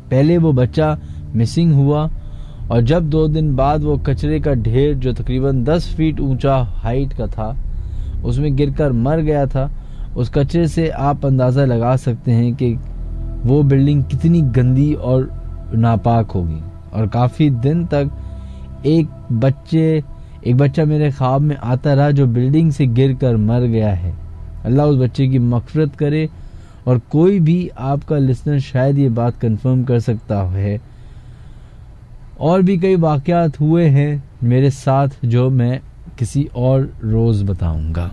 पहले वो बच्चा मिसिंग हुआ और जब 2 दिन बाद वो कचरे का ढेर जो तकरीबन 10 फीट ऊंचा हाइट का था उसमें गिरकर मर गया था। उस कचरे से आप अंदाज़ा लगा सकते हैं कि वो बिल्डिंग कितनी गंदी और नापाक होगी। और काफ़ी दिन तक एक बच्चा मेरे ख्वाब में आता रहा जो बिल्डिंग से गिरकर मर गया है। अल्लाह उस बच्चे की मग़फ़िरत करे। और कोई भी आपका लिसनर शायद ये बात कंफर्म कर सकता है। और भी कई वाक़यात हुए हैं मेरे साथ जो मैं किसी और रोज़ बताऊंगा।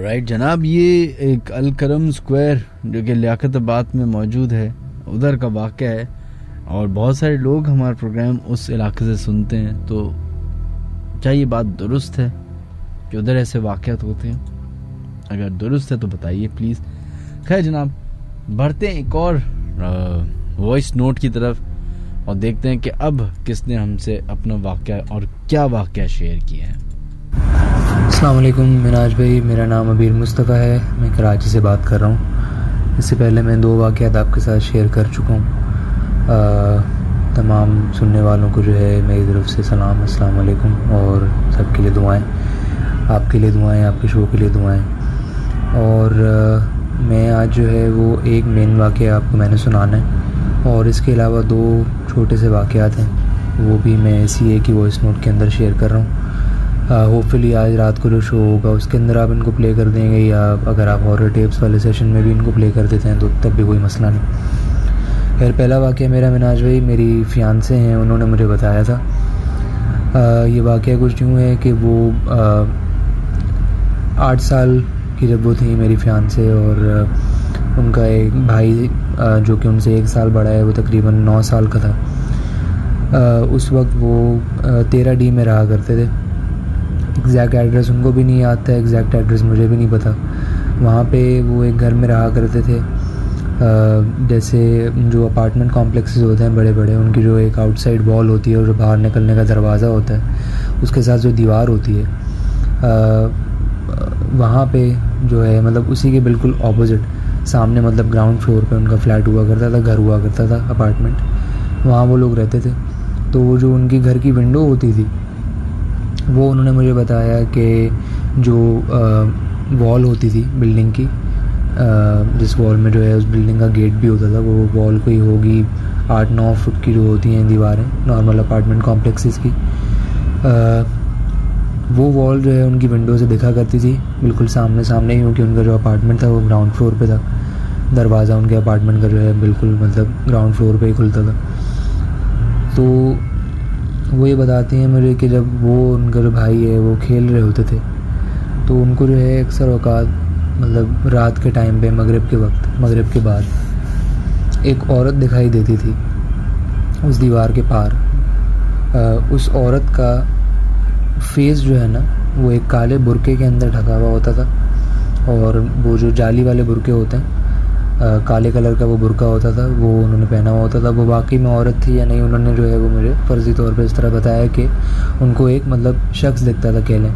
ऑलराइट जनाब, ये एक अल करम स्क्वायर जो कि लियाकताबाद में मौजूद है, उधर का वाक़या है। और बहुत सारे लोग हमारा प्रोग्राम उस इलाके से सुनते हैं, तो क्या ये बात दुरुस्त है कि उधर ऐसे वाक़यात होते हैं? अगर दुरुस्त है तो बताइए प्लीज़। खैर जनाब, बढ़ते हैं एक और वॉइस नोट की तरफ और देखते हैं कि अब किसने हमसे अपना वाक़या और क्या वाक़या शेयर किया है। अस्सलाम वालेकुम मिनाज भाई, मेरा नाम अबीर मुस्तफ़ा है, मैं कराची से बात कर रहा हूँ। इससे पहले मैं 2 वाक़यात आपके साथ शेयर कर चुका हूँ। तमाम सुनने वालों को जो है मेरी तरफ़ से सलाम, अस्सलाम वालेकुम, और सबके लिए दुआएं, आपके लिए दुआएं, आपके शो के लिए दुआएं। और मैं आज जो है वो एक मेन वाक़या आपको मैंने सुनाना है और इसके अलावा 2 छोटे से वाक़यात हैं, वो भी मैं इसी एक ही वॉइस नोट के अंदर शेयर कर रहा हूँ। होपफुली आज रात को जो शो होगा उसके अंदर आप इनको प्ले कर देंगे, या अगर आप हॉरर टेप्स वाले सेशन में भी इनको प्ले कर देते हैं तो तब भी कोई मसला नहीं। खैर, पहला वाक़या मेरा मिनाज भाई, मेरी फियांसे हैं, उन्होंने मुझे बताया था। ये वाक़या कुछ यूँ है कि वो 8 साल की जब वो थी मेरी फियांसे, और उनका एक भाई जो कि उनसे 1 साल बड़ा है, वो तकरीबन 9 साल का था। उस वक्त वो 13D में रहा करते थे। एग्जैक्ट एड्रेस उनको भी नहीं आता है, एग्जैक्ट एड्रेस मुझे भी नहीं पता। वहाँ पे वो एक घर में रहा करते थे। जैसे जो अपार्टमेंट कॉम्प्लेक्सेस होते हैं बड़े बड़े, उनकी जो एक आउटसाइड वॉल होती है और जो बाहर निकलने का दरवाज़ा होता है, उसके साथ जो दीवार होती है, वहाँ पे जो है मतलब उसी के बिल्कुल ऑपोजिट सामने, मतलब ग्राउंड फ्लोर पे उनका फ्लैट हुआ करता था, घर हुआ करता था, अपार्टमेंट, वहाँ वो लोग रहते थे। तो वो जो उनकी घर की विंडो होती थी, वो उन्होंने मुझे बताया कि जो वॉल होती थी बिल्डिंग की, जिस वॉल में जो है उस बिल्डिंग का गेट भी होता था, वो वॉल कोई होगी 8-9 फुट की जो होती हैं दीवारें नॉर्मल अपार्टमेंट कॉम्प्लेक्सेस की। वो वॉल जो है उनकी विंडो से दिखा करती थी, बिल्कुल सामने सामने ही, क्योंकि उनका जो अपार्टमेंट था वो ग्राउंड फ्लोर पे था। दरवाज़ा उनके अपार्टमेंट का जो है बिल्कुल मतलब ग्राउंड फ्लोर पे ही खुलता था। तो वो ये बताती हैं मुझे कि जब वो उनका जो भाई है वो खेल रहे होते थे, तो उनको जो है अक्सर औकात मतलब रात के टाइम पे, मगरिब के वक्त, मगरिब के बाद एक औरत दिखाई देती थी उस दीवार के पार। उस औरत का फेस जो है ना, वो एक काले बुरके के अंदर ढका हुआ होता था, और वो जो जाली वाले बुरके होते हैं, काले कलर का वो बुरका होता था, वो उन्होंने पहना हुआ होता था। वो वाकई में औरत थी या नहीं, उन्होंने जो है वो मुझे फ़र्ज़ी तौर पे इस तरह बताया कि उनको एक मतलब शख्स दिखता था अकेले।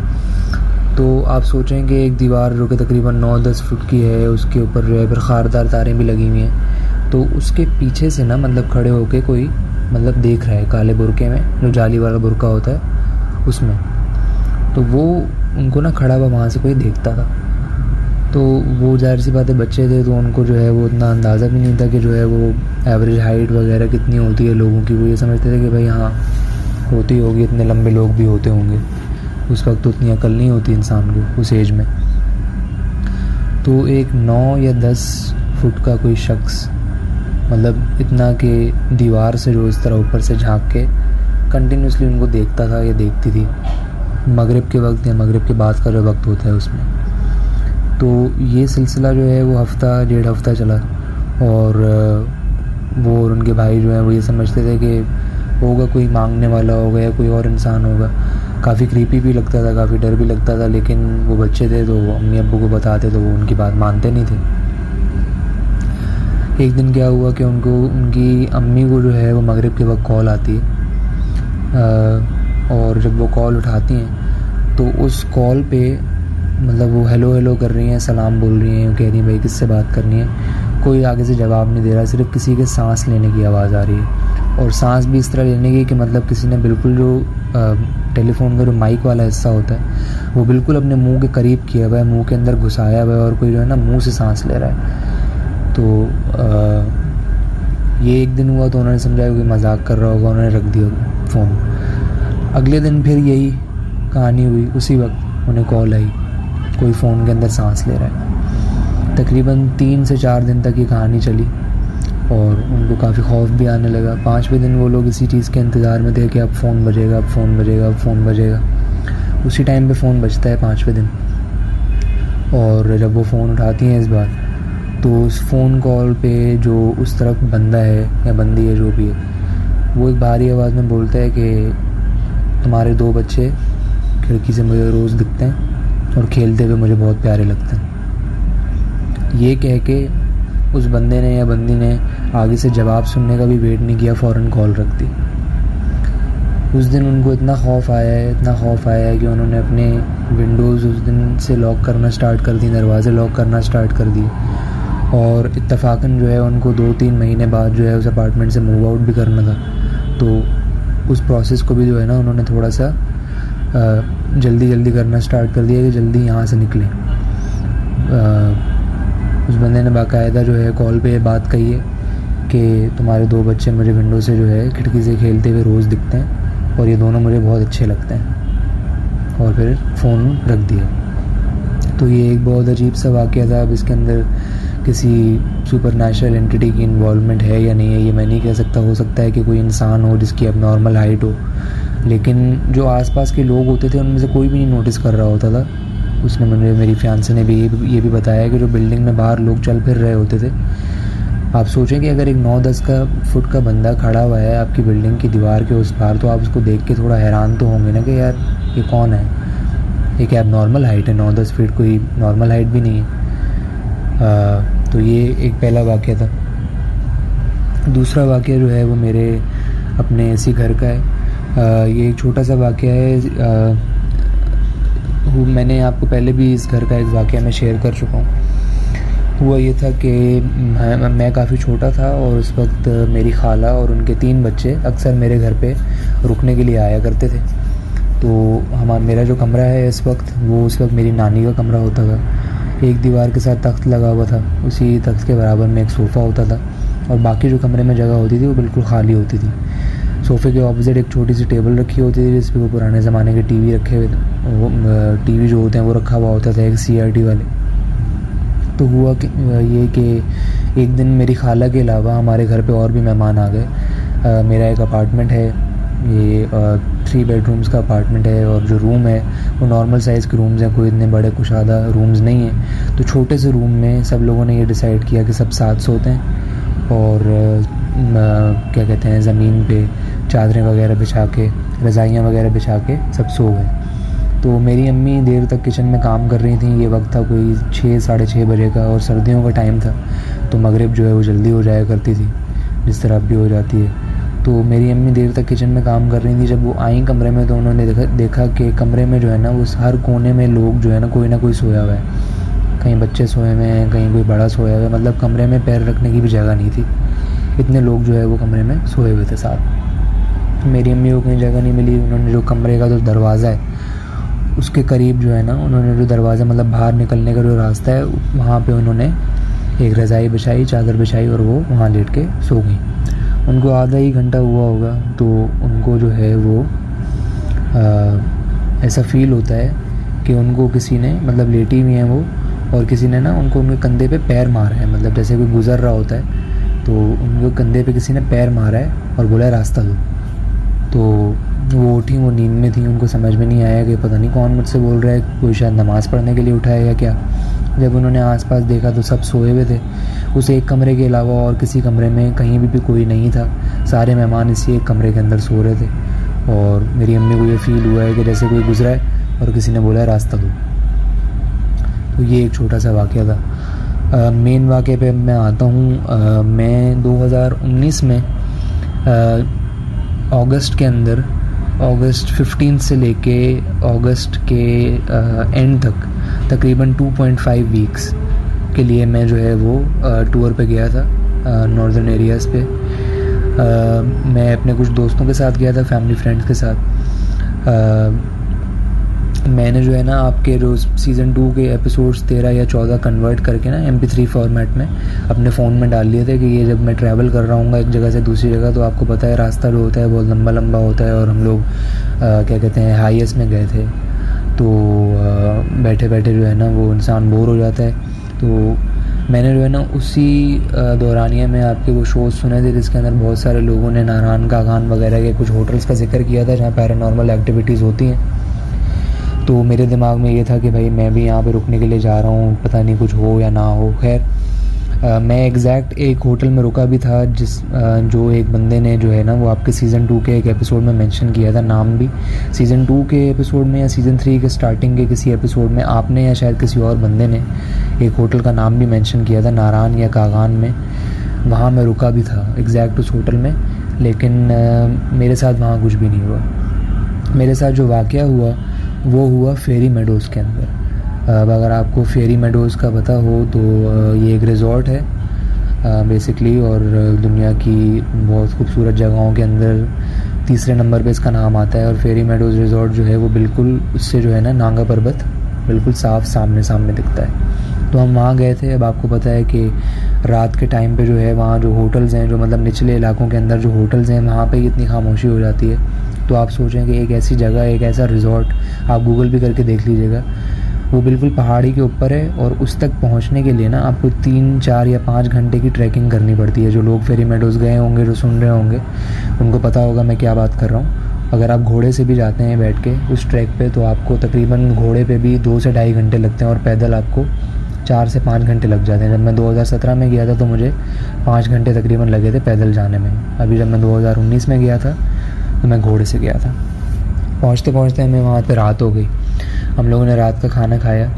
तो आप सोचें कि एक दीवार जो कि तकरीबन 9-10 फुट की है, उसके ऊपर जो है फिर खारदार तारें भी लगी हुई हैं, तो उसके पीछे से ना मतलब खड़े होके कोई मतलब देख रहा है काले बुरके में, जो जाली वाला बुरका होता है उसमें। तो वो उनको ना खड़ा हुआ वहाँ से कोई देखता था। तो वो जाहिर सी बात है बच्चे थे, तो उनको जो है वो इतना अंदाज़ा भी नहीं था कि जो है वो एवरेज हाइट वगैरह कितनी होती है लोगों की। वो ये समझते थे कि भाई हाँ होती होगी, इतने लंबे लोग भी होते होंगे। उस वक्त तो उतनी अकल नहीं होती इंसान को उस एज में। तो एक 9 या 10 फुट का कोई शख्स, मतलब इतना कि दीवार से जो इस तरह ऊपर से झांक के कंटिन्यूसली उनको देखता था या देखती थी, मगरिब के वक्त या मगरिब के बाद का जो वक्त होता है उसमें। तो ये सिलसिला जो है वो हफ़्ता 1.5 हफ़्ता चला, और वो और उनके भाई जो हैं वो ये समझते थे कि होगा कोई मांगने वाला होगा या कोई और इंसान होगा। काफ़ी क्रीपी भी लगता था, काफ़ी डर भी लगता था, लेकिन वो बच्चे थे तो अम्मी अब्बू को बताते तो वो उनकी बात मानते नहीं थे। एक दिन क्या हुआ कि उनको उनकी अम्मी को जो है वो मगरिब के वक्त कॉल आती है, और जब वो कॉल उठाती हैं तो उस कॉल पे मतलब वो हेलो हेलो कर रही हैं, सलाम बोल रही हैं, कह रही हैं भाई किससे बात करनी है। कोई आगे से जवाब नहीं दे रहा, सिर्फ किसी के सांस लेने की आवाज़ आ रही है, और सांस भी इस तरह लेने की कि मतलब किसी ने बिल्कुल जो टेलीफोन का जो माइक वाला हिस्सा होता है वो बिल्कुल अपने मुंह के करीब किया हुआ है, मुंह के अंदर घुसाया हुआ है, और कोई जो है ना मुंह से सांस ले रहा है। तो ये एक दिन हुआ तो उन्होंने समझा कोई मजाक कर रहा होगा, उन्होंने रख दिया फ़ोन। अगले दिन फिर यही कहानी हुई, उसी वक्त उन्हें कॉल आई, कोई फ़ोन के अंदर सांस ले रहा है। तकरीबन 3 से 4 दिन तक ये कहानी चली, और उनको काफ़ी खौफ भी आने लगा। 5वें दिन वो लोग इसी चीज़ के इंतज़ार में थे कि अब फ़ोन बजेगा, अब फ़ोन बजेगा, अब फ़ोन बजेगा। उसी टाइम पे फ़ोन बजता है 5वें दिन। और जब वो फ़ोन उठाती हैं इस बार, तो उस फ़ोन कॉल पे जो उस तरफ बंदा है या बंदी है जो भी है, वो एक भारी आवाज़ में बोलता है कि तुम्हारे 2 बच्चे खिड़की से मुझे रोज़ दिखते हैं और खेलते हुए मुझे बहुत प्यारे लगते हैं। ये कह के उस बंदे ने या बंदी ने आगे से जवाब सुनने का भी वेट नहीं किया, फ़ौरन कॉल रख दी। उस दिन उनको इतना खौफ आया है कि उन्होंने अपने विंडोज़ उस दिन से लॉक करना स्टार्ट कर दी, दरवाज़े लॉक करना स्टार्ट कर दिए। और इत्तफ़ाक़न जो है उनको 2-3 महीने बाद जो है उस अपार्टमेंट से मूव आउट भी करना था। तो उस प्रोसेस को भी जो है ना उन्होंने थोड़ा सा जल्दी करना स्टार्ट कर दिया कि जल्दी यहाँ से निकलें। उस बंदे ने बाकायदा जो है कॉल पे बात कही है कि तुम्हारे 2 बच्चे मुझे विंडो से जो है खिड़की से खेलते हुए रोज़ दिखते हैं और ये दोनों मुझे बहुत अच्छे लगते हैं, और फिर फ़ोन रख दिया। तो ये एक बहुत अजीब सा वाक़या था। अब इसके अंदर किसी सुपर नेचुरल एंटिटी की इन्वॉल्वमेंट है या नहीं है ये मैं नहीं कह सकता। हो सकता है कि कोई इंसान हो जिसकी अब नॉर्मल हाइट हो, लेकिन जो आसपास के लोग होते थे उनमें से कोई भी नहीं नोटिस कर रहा होता था। उसने मेरी फियांसे ने भी ये भी बताया कि जो बिल्डिंग में बाहर लोग चल फिर रहे होते थे, आप सोचें कि अगर एक 9-10 फुट का बंदा खड़ा हुआ है आपकी बिल्डिंग की दीवार के उस पार, तो आप उसको देख के थोड़ा हैरान तो होंगे ना कि यार ये कौन है, ये क्या नॉर्मल हाइट है? 9-10 फीट कोई नॉर्मल हाइट भी नहीं है। तो ये एक पहला वाक़या था। दूसरा वाक़या जो है वो मेरे अपने इसी घर का है। ये एक छोटा सा वाक़या है। मैंने आपको पहले भी इस घर का एक वाक़या मैं शेयर कर चुका हूँ। हुआ ये था कि मैं काफ़ी छोटा था और उस वक्त मेरी खाला और उनके 3 बच्चे अक्सर मेरे घर पे रुकने के लिए आया करते थे। तो मेरा जो कमरा है इस वक्त, वो उस वक्त मेरी नानी का कमरा होता था। एक दीवार के साथ तख्त लगा हुआ था, उसी तख्त के बराबर में एक सोफ़ा होता था और बाकी जो कमरे में जगह होती थी वो बिल्कुल खाली होती थी। सोफ़े के ऑपोजिट एक छोटी सी टेबल रखी होती थी जिस पे वो पुराने ज़माने के टीवी रखे हुए थे। वो टीवी जो होते हैं वो रखा हुआ होता था, एक CRT वाले। तो हुआ कि ये कि एक दिन मेरी खाला के अलावा हमारे घर पे और भी मेहमान आ गए। मेरा एक अपार्टमेंट है, ये 3 बेडरूम्स का अपार्टमेंट है और जो रूम है वो नॉर्मल साइज़ के रूम्स हैं, कोई इतने बड़े कुशादा रूम्स नहीं हैं। तो छोटे से रूम में सब लोगों ने ये डिसाइड किया कि सब साथ सोते हैं और क्या कहते हैं, ज़मीन पे चादरें वगैरह बिछा के, रज़ाइयाँ वगैरह बिछा के सब सो गए। तो मेरी अम्मी देर तक किचन में काम कर रही थी। ये वक्त था कोई 6-6:30 बजे का और सर्दियों का टाइम था, तो मगरिब जो है वो जल्दी हो जाया करती थी, जिस तरह अब भी हो जाती है। तो मेरी अम्मी देर तक किचन में काम कर रही थी। जब वो आई कमरे में तो उन्होंने देखा कि कमरे में जो है ना वो हर कोने में लोग जो है ना कोई सोया हुआ है। कहीं बच्चे सोए हुए हैं, कहीं कोई बड़ा सोया हुआ है, मतलब कमरे में पैर रखने की भी जगह नहीं थी, इतने लोग जो है वो कमरे में सोए हुए थे साथ। मेरी अम्मी को कहीं जगह नहीं मिली। उन्होंने जो कमरे का जो दरवाज़ा है उसके करीब जो है ना, उन्होंने जो दरवाज़ा मतलब बाहर निकलने का जो रास्ता है वहाँ पे उन्होंने एक रज़ाई बिछाई, चादर बिछाई और वो वहाँ लेट के सो गई। उनको आधा ही घंटा हुआ होगा तो उनको जो है वो ऐसा फ़ील होता है कि उनको किसी ने, मतलब लेटी हुई हैं वो, और किसी ने ना उनको उनके कंधे पे पैर मारा है, मतलब जैसे कोई गुज़र रहा होता है तो उनके कंधे पे किसी ने पैर मारा है और बोला है रास्ता दो। तो वो उठी, वो नींद में थी, उनको समझ में नहीं आया कि पता नहीं कौन मुझसे बोल रहा है, कोई शायद नमाज़ पढ़ने के लिए उठा है या क्या। जब उन्होंने आसपास देखा तो सब सोए हुए थे। उस एक कमरे के अलावा और किसी कमरे में कहीं भी कोई नहीं था। सारे मेहमान इसी एक कमरे के अंदर सो रहे थे और मेरी अम्मी को ये फ़ील हुआ है कि जैसे कोई गुजरा है और किसी ने बोला है रास्ता दो। तो ये एक छोटा सा वाक़या था। मेन वाक़े पे मैं आता हूँ। मैं 2019 में अगस्त के अंदर, अगस्त 15 से लेके अगस्त के एंड तक तकरीबन 2.5 वीक्स के लिए मैं जो है वो टूर पे गया था नॉर्दर्न एरियाज़ पे। मैं अपने कुछ दोस्तों के साथ गया था, फैमिली फ्रेंड्स के साथ। मैंने जो है ना आपके जो सीज़न 2 के एपिसोड्स 13 या 14 कन्वर्ट करके ना MP3 फॉर्मेट में अपने फ़ोन में डाल लिए थे कि ये जब मैं ट्रैवल कर रहा हूँ एक जगह से दूसरी जगह, तो आपको पता है रास्ता जो होता है बहुत लंबा होता है और हम लोग क्या कहते हैं हाईएस्ट में गए थे। तो बैठे बैठे जो है ना वो इंसान बोर हो जाता है। तो मैंने जो है ना उसी दौरानिया में आपके वो शोज़ सुने थे जिसके अंदर बहुत सारे लोगों ने नारायण कागान वगैरह के कुछ होटल्स का जिक्र किया था जहाँ पैरानॉर्मल एक्टिविटीज़ होती हैं। तो मेरे दिमाग में ये था कि भाई मैं भी यहाँ पे रुकने के लिए जा रहा हूँ, पता नहीं कुछ हो या ना हो। खैर मैं एग्जैक्ट एक होटल में रुका भी था जो एक बंदे ने जो है ना वो आपके सीज़न 2 के एक एपिसोड में मेंशन किया था, नाम भी सीज़न 2 के एपिसोड में या सीज़न 3 के स्टार्टिंग के किसी एपिसोड में आपने या शायद किसी और बंदे ने एक होटल का नाम भी मेंशन किया था, नारान या कागान में। वहाँ मैं रुका भी था एग्जैक्ट उस होटल में, लेकिन मेरे साथ वहाँ कुछ भी नहीं हुआ। मेरे साथ जो वाक़या हुआ वो हुआ फेरी मेडोज़ के अंदर। अब अगर आपको फेरी मेडोज़ का पता हो तो ये एक रिज़ॉर्ट है बेसिकली, और दुनिया की बहुत खूबसूरत जगहों के अंदर तीसरे नंबर पे इसका नाम आता है। और फेरी मेडोज़ रिज़ॉर्ट जो है वो बिल्कुल उससे जो है ना नांगा पर्वत बिल्कुल साफ सामने सामने दिखता है। तो हम वहाँ गए थे। अब आपको पता है कि रात के टाइम पे जो है वहाँ जो होटल्स हैं, जो मतलब निचले इलाकों के अंदर जो होटल्स हैं, वहाँ पे इतनी खामोशी हो जाती है। तो आप सोचें कि एक ऐसी जगह, एक ऐसा रिज़ॉर्ट, आप गूगल भी करके देख लीजिएगा, वो बिल्कुल पहाड़ी के ऊपर है और उस तक पहुंचने के लिए ना आपको 3, 4 या 5 घंटे की ट्रैकिंग करनी पड़ती है। जो लोग फेरी मेडोज़ गए होंगे, जो सुन रहे होंगे, उनको पता होगा मैं क्या बात कर रहा हूँ। अगर आप घोड़े से भी जाते हैं बैठ के उस ट्रैक पे, तो आपको तकरीबन घोड़े पे भी 2 से ढाई घंटे लगते हैं और पैदल आपको 4 से 5 घंटे लग जाते हैं। जब मैं 2017 में गया था तो मुझे 5 घंटे तकरीबन लगे थे पैदल जाने में। अभी जब मैं 2019 में गया था तो मैं घोड़े से गया था। पहुँचते पहुँचते हमें वहाँ पे रात हो गई। हम लोगों ने रात का खाना खाया।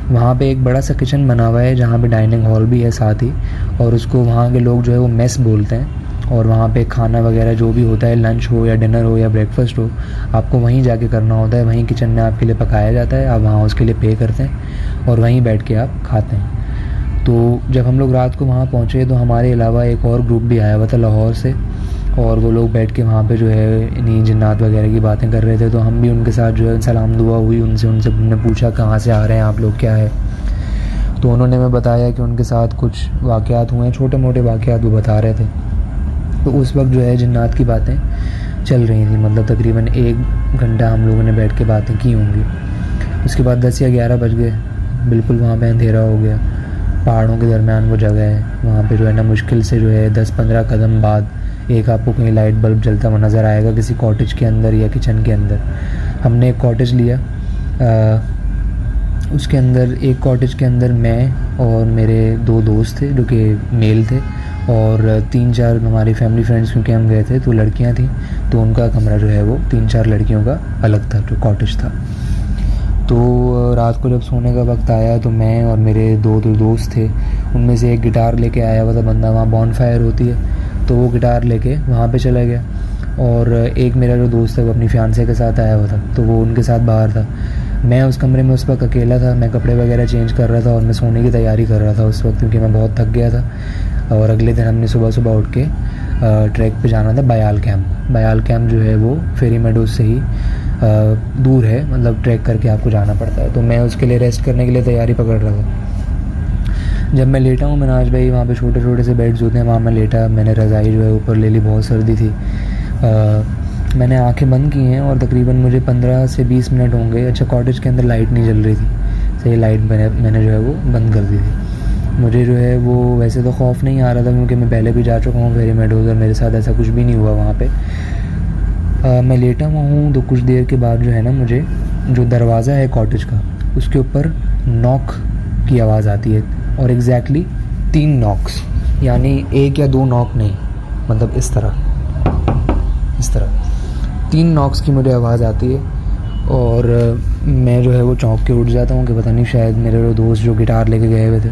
वहाँ पे एक बड़ा सा किचन बना हुआ है जहाँ पे डाइनिंग हॉल भी है साथ ही, और उसको वहाँ के लोग जो है वो मेस बोलते हैं। और वहाँ पे खाना वगैरह जो भी होता है, लंच हो या डिनर हो या ब्रेकफास्ट हो, आपको वहीं जाके करना होता है। वहीं किचन में आपके लिए पकाया जाता है, आप वहाँ उसके लिए पे करते हैं और वहीं बैठ के आप खाते हैं। तो जब हम लोग रात को वहाँ पहुँचे तो हमारे अलावा एक और ग्रुप भी आया हुआ था लाहौर से, और वो लोग बैठ के वहाँ पे जो है इन्हीं जिन्नात वगैरह की बातें कर रहे थे। तो हम भी उनके साथ जो है सलाम दुआ हुई उनसे उनने पूछा कहाँ से आ रहे हैं आप लोग, क्या है। तो उन्होंने हमें बताया कि उनके साथ कुछ वाक़यात हुए हैं, छोटे मोटे वाक़यात वो बता रहे थे। तो उस वक्त जो है जिन्नात की बातें चल रही थी, मतलब तकरीबन 1 घंटा हम लोगों ने बैठ के बातें की होंगी। उसके बाद 10 या 11 बज गए, बिल्कुल वहाँ पे अंधेरा हो गया। पहाड़ों के दरमियान वो जगह है, वहाँ पे जो है ना मुश्किल से जो है 10-15 कदम बाद एक आपको कहीं लाइट बल्ब जलता हुआ नज़र आएगा किसी कॉटेज के अंदर या किचन के अंदर। हमने एक कॉटेज लिया, उसके अंदर एक कॉटेज के अंदर मैं और मेरे 2 दोस्त थे जो कि मेल थे, और 3-4 हमारी फैमिली फ्रेंड्स, क्योंकि हम गए थे तो लड़कियां थीं, तो उनका कमरा जो है वो 3-4 लड़कियों का अलग था जो कॉटेज था। तो रात को जब सोने का वक्त आया तो मैं और मेरे 2 दोस्त थे, उनमें से एक गिटार लेके आया हुआ था बंदा, वहाँ बॉनफायर होती है तो वो गिटार लेके वहाँ पे चला गया। और एक मेरा जो दोस्त है वो अपनी फियांसे के साथ आया हुआ था, तो वो उनके साथ बाहर था। मैं उस कमरे में उस वक्त अकेला था, मैं कपड़े वगैरह चेंज कर रहा था और मैं सोने की तैयारी कर रहा था उस वक्त, क्योंकि मैं बहुत थक गया था। और अगले दिन हमने सुबह सुबह उठ के ट्रैक पे जाना था बयाल कैंप। बयाल कैंप जो है वो फेरी मेडोज़ से ही दूर है, मतलब ट्रैक करके आपको जाना पड़ता है। तो मैं उसके लिए रेस्ट करने के लिए तैयारी पकड़ रहा था। जब मैं लेटा हूँ मिनाज भाई, वहाँ पे छोटे छोटे से बेड्स होते हैं, वहाँ मैं लेटा, मैंने रज़ाई जो है ऊपर ले ली, बहुत सर्दी थी। मैंने आंखें बंद की हैं और तकरीबन मुझे 15 से 20 मिनट होंगे। अच्छा, कॉटेज के अंदर लाइट नहीं जल रही थी, सही लाइट मैंने जो है वो बंद कर दी थी। मुझे जो है वो वैसे तो खौफ नहीं आ रहा था क्योंकि मैं पहले भी जा चुका हूँ फेरी मेडोज़ और मेरे साथ ऐसा कुछ भी नहीं हुआ वहाँ पे। मैं लेटा हुआ हूँ तो कुछ देर के बाद जो है ना मुझे जो दरवाज़ा है कॉटेज का उसके ऊपर नॉक की आवाज़ आती है, और एग्जैक्टली 3 नॉक्स, यानी 1 या 2 नॉक नहीं, मतलब इस तरह 3 नॉक्स की मुझे आवाज़ आती है। और मैं जो है वो चौंक के उठ जाता हूँ कि पता नहीं शायद मेरे वो दोस्त जो गिटार लेके गए हुए थे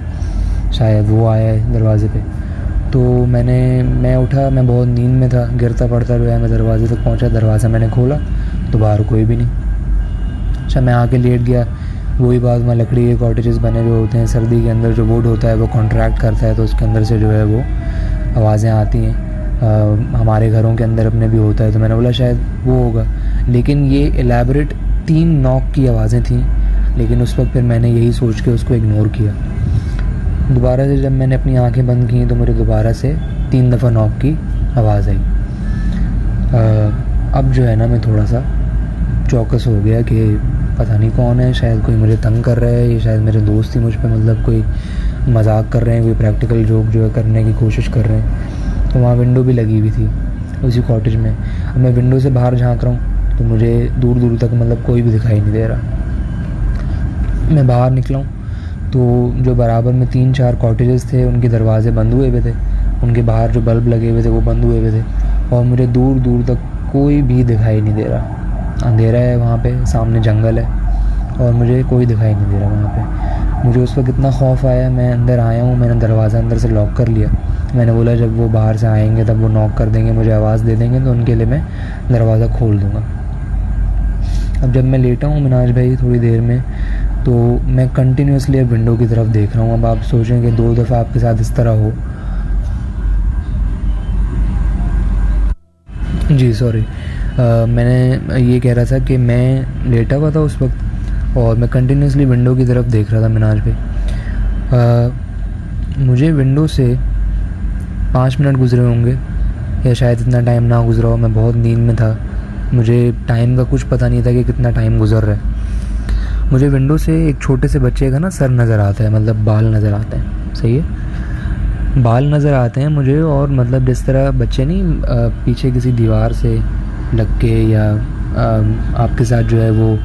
शायद वो आया है दरवाज़े पे। तो मैं उठा, मैं बहुत नींद में था, गिरता पड़ता जो है मैं दरवाजे तक पहुँचा। दरवाज़ा मैंने खोला तो बाहर कोई भी नहीं। अच्छा, मैं आके लेट गया। वही बात, वहाँ लकड़ी के कॉटेजेस बने जो होते हैं, सर्दी के अंदर जो वुड होता है वो कॉन्ट्रैक्ट करता है तो उसके अंदर से जो है वो आवाज़ें आती हैं। हमारे घरों के अंदर अपने भी होता है, तो मैंने बोला शायद वो होगा, लेकिन ये एलैबोरेट 3 नॉक की आवाज़ें थीं। लेकिन उस वक्त फिर मैंने यही सोच के उसको इग्नोर किया। दोबारा से जब मैंने अपनी आंखें बंद की तो मुझे दोबारा से 3 दफ़ा नॉक की आवाज़ आई। अब जो है ना मैं थोड़ा सा चौकस हो गया कि पता नहीं कौन है, शायद कोई मुझे तंग कर रहा है, या शायद मेरे दोस्त ही मुझ पे मतलब कोई मजाक कर रहे हैं, कोई प्रैक्टिकल जोक जो है करने की कोशिश कर रहे हैं। तो वहाँ विंडो भी लगी हुई थी उसी कॉटेज में। अब मैं विंडो से बाहर झांक रहा हूँ तो मुझे दूर दूर तक मतलब कोई भी दिखाई नहीं दे रहा। मैं बाहर निकला हूँ तो जो बराबर में 3-4 कॉटेजेस थे उनके दरवाजे बंद हुए थे, उनके बाहर जो बल्ब लगे हुए थे वो बंद हुए थे, और मुझे दूर दूर तक कोई भी दिखाई नहीं दे रहा। अंधेरा है वहाँ पे, सामने जंगल है और मुझे कोई दिखाई नहीं दे रहा वहाँ पे। मुझे उस वक्त इतना खौफ आया, मैं अंदर आया हूँ, मैंने दरवाज़ा अंदर से लॉक कर लिया। मैंने बोला जब वो बाहर से आएंगे तब वो नॉक कर देंगे, मुझे आवाज़ दे देंगे तो उनके लिए मैं दरवाज़ा खोल दूँगा। अब जब मैं लेटा हूँ मिनाज भाई थोड़ी देर में, तो मैं कंटिन्यूसली अब विंडो की तरफ देख रहा हूँ। अब आप सोचें कि 2 दफ़ा आपके साथ इस तरह हो। जी सॉरी, मैंने ये कह रहा था कि मैं लेटा हुआ था उस वक्त और मैं कंटिन्यूसली विंडो की तरफ देख रहा था मिनाज भाई। मुझे विंडो से 5 मिनट गुजरे होंगे या शायद इतना टाइम ना गुजरा हो, मैं बहुत नींद में था, मुझे टाइम का कुछ पता नहीं था कि कितना टाइम गुजर रहा है। मुझे विंडो से एक छोटे से बच्चे का ना सर नज़र आता है, मतलब बाल नज़र आते हैं, सही है, बाल नज़र आते हैं मुझे। और मतलब जिस तरह बच्चे नहीं पीछे किसी दीवार से लग के या आपके साथ जो है वो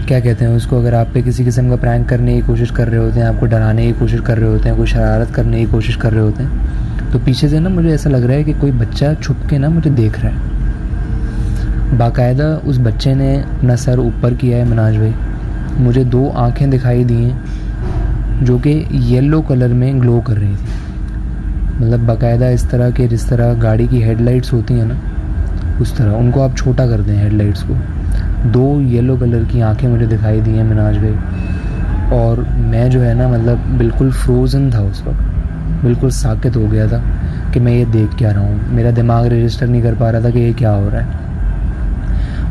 क्या कहते हैं उसको, अगर आप पे किसी किस्म का प्रैंक करने की कोशिश कर रहे होते हैं, आपको डराने की कोशिश कर रहे होते हैं, कोई शरारत करने की कोशिश कर रहे होते हैं, तो पीछे से ना मुझे ऐसा लग रहा है कि कोई बच्चा छुप के ना मुझे देख रहा है। बाकायदा उस बच्चे ने अपना सर ऊपर किया है मिनाज भाई, मुझे 2 आँखें दिखाई दी हैं जो कि येलो कलर में ग्लो कर रही थी, मतलब बाकायदा इस तरह के जिस तरह गाड़ी की हेडलाइट्स होती हैं ना उस तरह, उनको आप छोटा कर दें हेडलाइट्स को। 2 येलो कलर की आंखें मुझे दिखाई दी हैं मिनाज भाई, और मैं जो है ना मतलब बिल्कुल फ्रोज़न था उस वक्त, बिल्कुल साकित हो गया था कि मैं ये देख क्या रहा हूँ। मेरा दिमाग रजिस्टर नहीं कर पा रहा था कि ये क्या हो रहा है।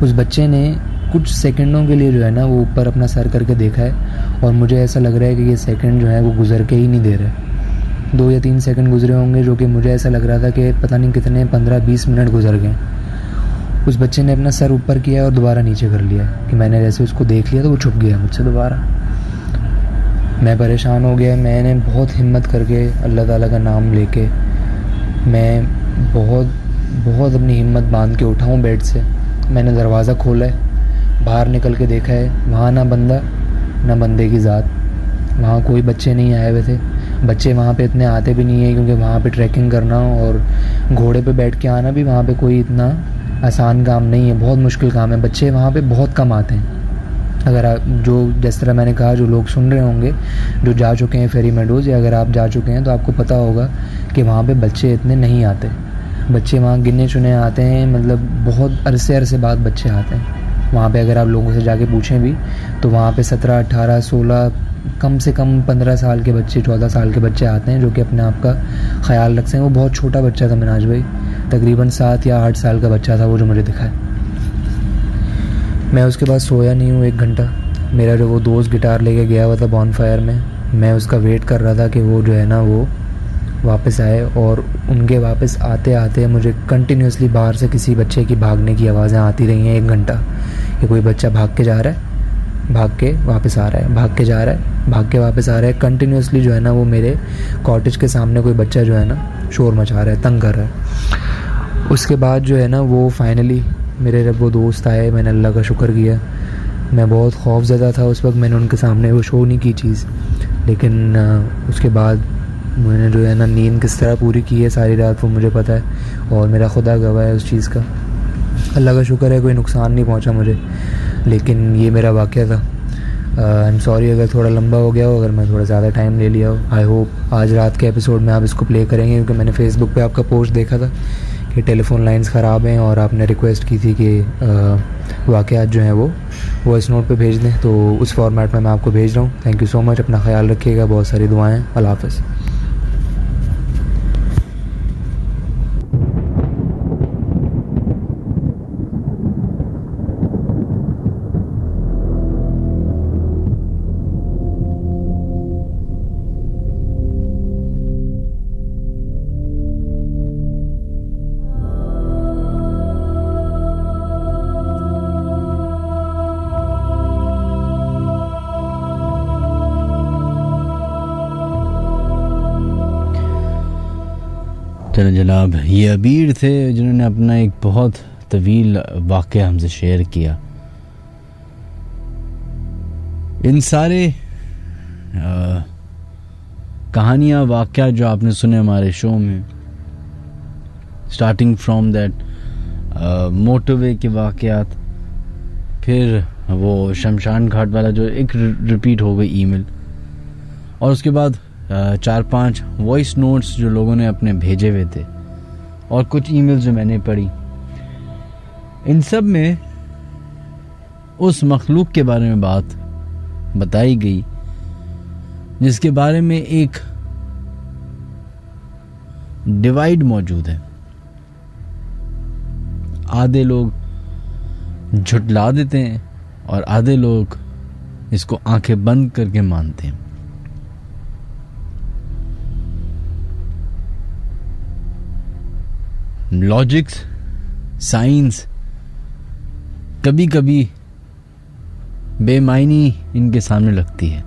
उस बच्चे ने कुछ सेकंडों के लिए जो है ना वो ऊपर अपना सर करके देखा है और मुझे ऐसा लग रहा है कि ये सेकंड जो है वो गुजर के ही नहीं दे रहे। 2 या 3 सेकंड गुजरे होंगे जो कि मुझे ऐसा लग रहा था कि पता नहीं कितने 15-20 मिनट गुजर गए। उस बच्चे ने अपना सर ऊपर किया और दोबारा नीचे कर लिया कि मैंने जैसे उसको देख लिया तो वो छुप गया मुझसे दोबारा। मैं परेशान हो गया, मैंने बहुत हिम्मत करके अल्लाह ताला का नाम लेके मैं बहुत अपनी हिम्मत बांध के उठा हूँ बेड से। मैंने दरवाज़ा खोला है, बाहर निकल के देखा है, वहाँ ना बंदा ना बंदे की ज़ात, वहाँ कोई बच्चे नहीं आए हुए थे। बच्चे वहाँ पे इतने आते भी नहीं है क्योंकि वहाँ पे ट्रैकिंग करना और घोड़े पे बैठ के आना भी वहाँ पे कोई इतना आसान काम नहीं है, बहुत मुश्किल काम है। बच्चे वहाँ पे बहुत कम आते हैं। अगर आप जो जिस तरह मैंने कहा जो लोग सुन रहे होंगे जो जा चुके हैं फेरी मेडोज़, या अगर आप जा चुके हैं तो आपको पता होगा कि वहाँ पे बच्चे इतने नहीं आते। बच्चे वहाँ गिने चुने आते हैं, मतलब बहुत अरसे बाद बच्चे आते हैं वहाँ पे। अगर आप लोगों से जाके पूछें भी तो वहाँ पे 17, 18, 16 कम से कम 15 साल के बच्चे, 14 साल के बच्चे आते हैं जो कि अपने आप का ख्याल रखते हैं। वो बहुत छोटा बच्चा था मिनाज भाई, तकरीबन 7 या 8 साल का बच्चा था वो जो मुझे दिखा है। मैं उसके बाद सोया नहीं हूँ 1 घंटा। मेरा जो वो दोस्त गिटार लेके गया हुआ था बॉनफायर में, मैं उसका वेट कर रहा था कि वो जो है ना वो वापस आए। और उनके वापस आते आते मुझे कंटिन्यूसली बाहर से किसी बच्चे की भागने की आवाज़ें आती रही हैं 1 घंटा, कि कोई बच्चा भाग के जा रहा है, भाग के वापस आ रहा है, भाग के जा रहा है, भाग के वापस आ रहा है। कंटिन्यूसली जो है ना वो मेरे कॉटेज के सामने कोई बच्चा जो है ना शोर मचा रहा है, तंग कर रहा है। उसके बाद जो है ना वो फाइनली मेरे जब वो दोस्त आए, मैंने अल्लाह का शुक्र किया। मैं बहुत खौफज़दा था उस वक्त, मैंने उनके सामने वो शो नहीं की चीज़, लेकिन उसके बाद मैंने जो है ना नींद किस तरह पूरी की है सारी रात वो मुझे पता है, और मेरा खुदा गवाह है उस चीज़ का। अल्लाह का शुक्र है कोई नुकसान नहीं पहुंचा मुझे, लेकिन ये मेरा वाक़या था। आई एम सॉरी अगर थोड़ा लंबा हो गया हो, अगर मैं थोड़ा ज़्यादा टाइम ले लिया हो। आई होप आज रात के एपिसोड में आप इसको प्ले करेंगे, क्योंकि मैंने फेसबुक पे आपका पोस्ट देखा था कि टेलीफोन लाइंस ख़राब हैं और आपने रिक्वेस्ट की थी कि वाक़यात जो हैं वो वॉइस नोट पे भेज दें, तो उस फॉर्मेट में मैं आपको भेज रहा हूँ। थैंक यू सो मच, अपना ख्याल रखिएगा, बहुत सारी दुआएँ, अल्लाह हाफ़िज़। चलो जनाब, ये अबीर थे जिन्होंने अपना एक बहुत तवील वाक़या हमसे शेयर किया। इन सारे कहानियाँ वाक़या जो आपने सुने हमारे शो में, स्टार्टिंग फ्रॉम दैट मोटरवे के वाक़यात, फिर वो शमशान घाट वाला जो एक रिपीट हो गई ईमेल, और उसके बाद 4-5 वॉइस नोट्स जो लोगों ने अपने भेजे हुए थे, और कुछ ईमेल्स जो मैंने पढ़ी, इन सब में उस मखलूक के बारे में बात बताई गई जिसके बारे में एक डिवाइड मौजूद है। आधे लोग झुटला देते हैं और आधे लोग इसको आंखें बंद करके मानते हैं। लॉजिक्स, साइंस कभी कभी बेमायनी इनके सामने लगती है,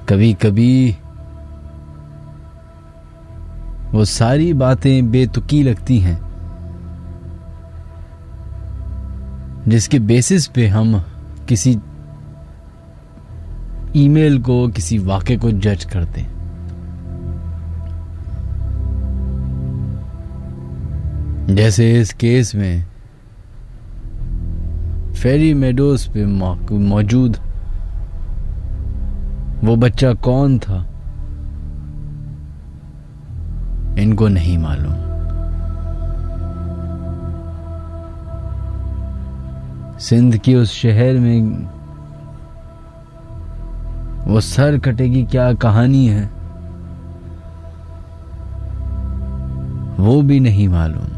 कभी कभी वो सारी बातें बेतुकी लगती हैं जिसके बेसिस पे हम किसी ईमेल को, किसी वाक़े को जज करते हैं। जैसे इस केस में फेरी मेडोज पे मौजूद वो बच्चा कौन था, इनको नहीं मालूम। सिंध की उस शहर में वो सर कटेगी क्या कहानी है, वो भी नहीं मालूम।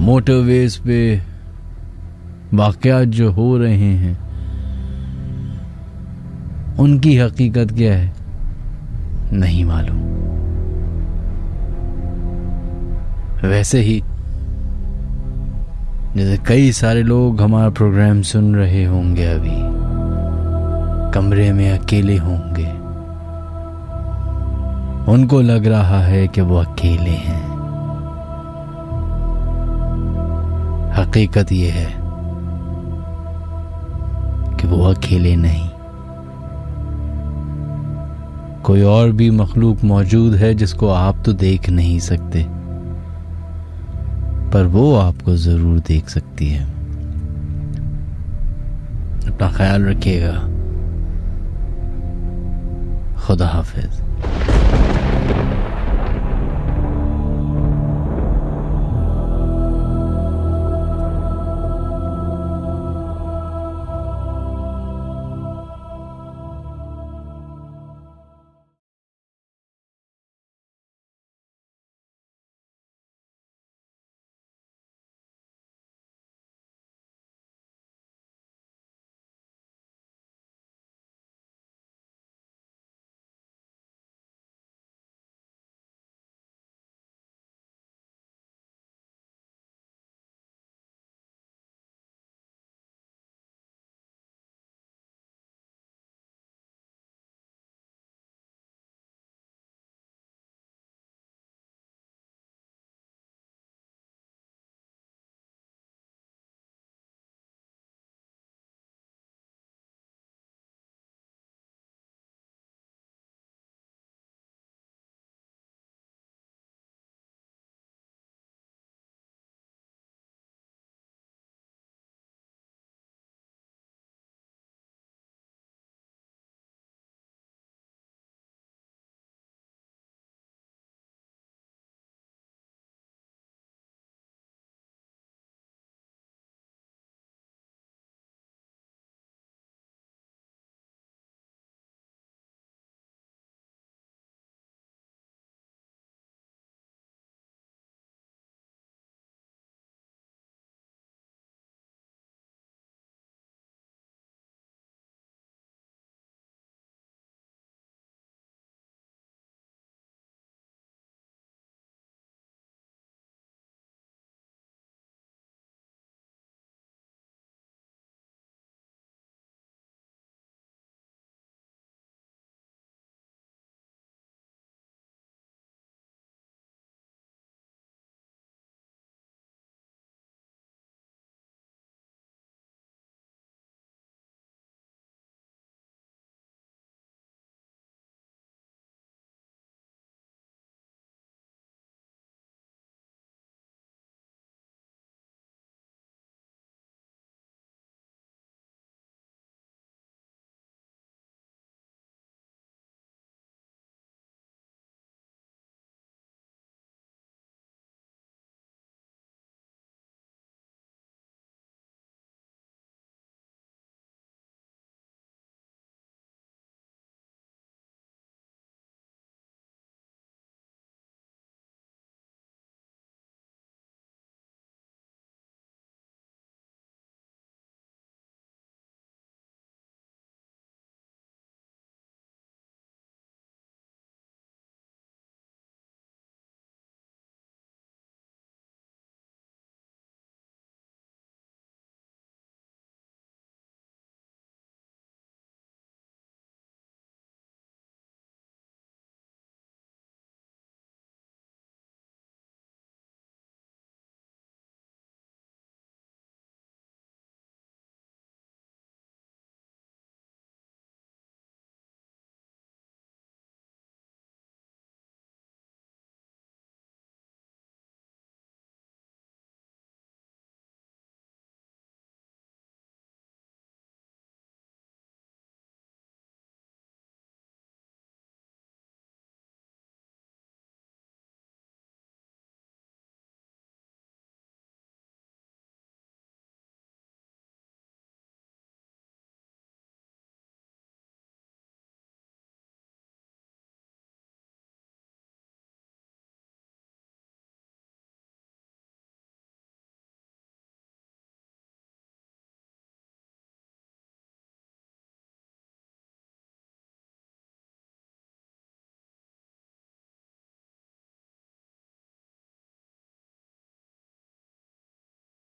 मोटरवेज पे वाक़यात जो हो रहे हैं उनकी हकीकत क्या है, नहीं मालूम। वैसे ही जैसे कई सारे लोग हमारा प्रोग्राम सुन रहे होंगे, अभी कमरे में अकेले होंगे, उनको लग रहा है कि वो अकेले हैं। हकीकत ये है कि वो अकेले नहीं, कोई और भी मखलूक मौजूद है जिसको आप तो देख नहीं सकते, पर वो आपको जरूर देख सकती है। अपना ख्याल रखिएगा। खुदा हाफिज।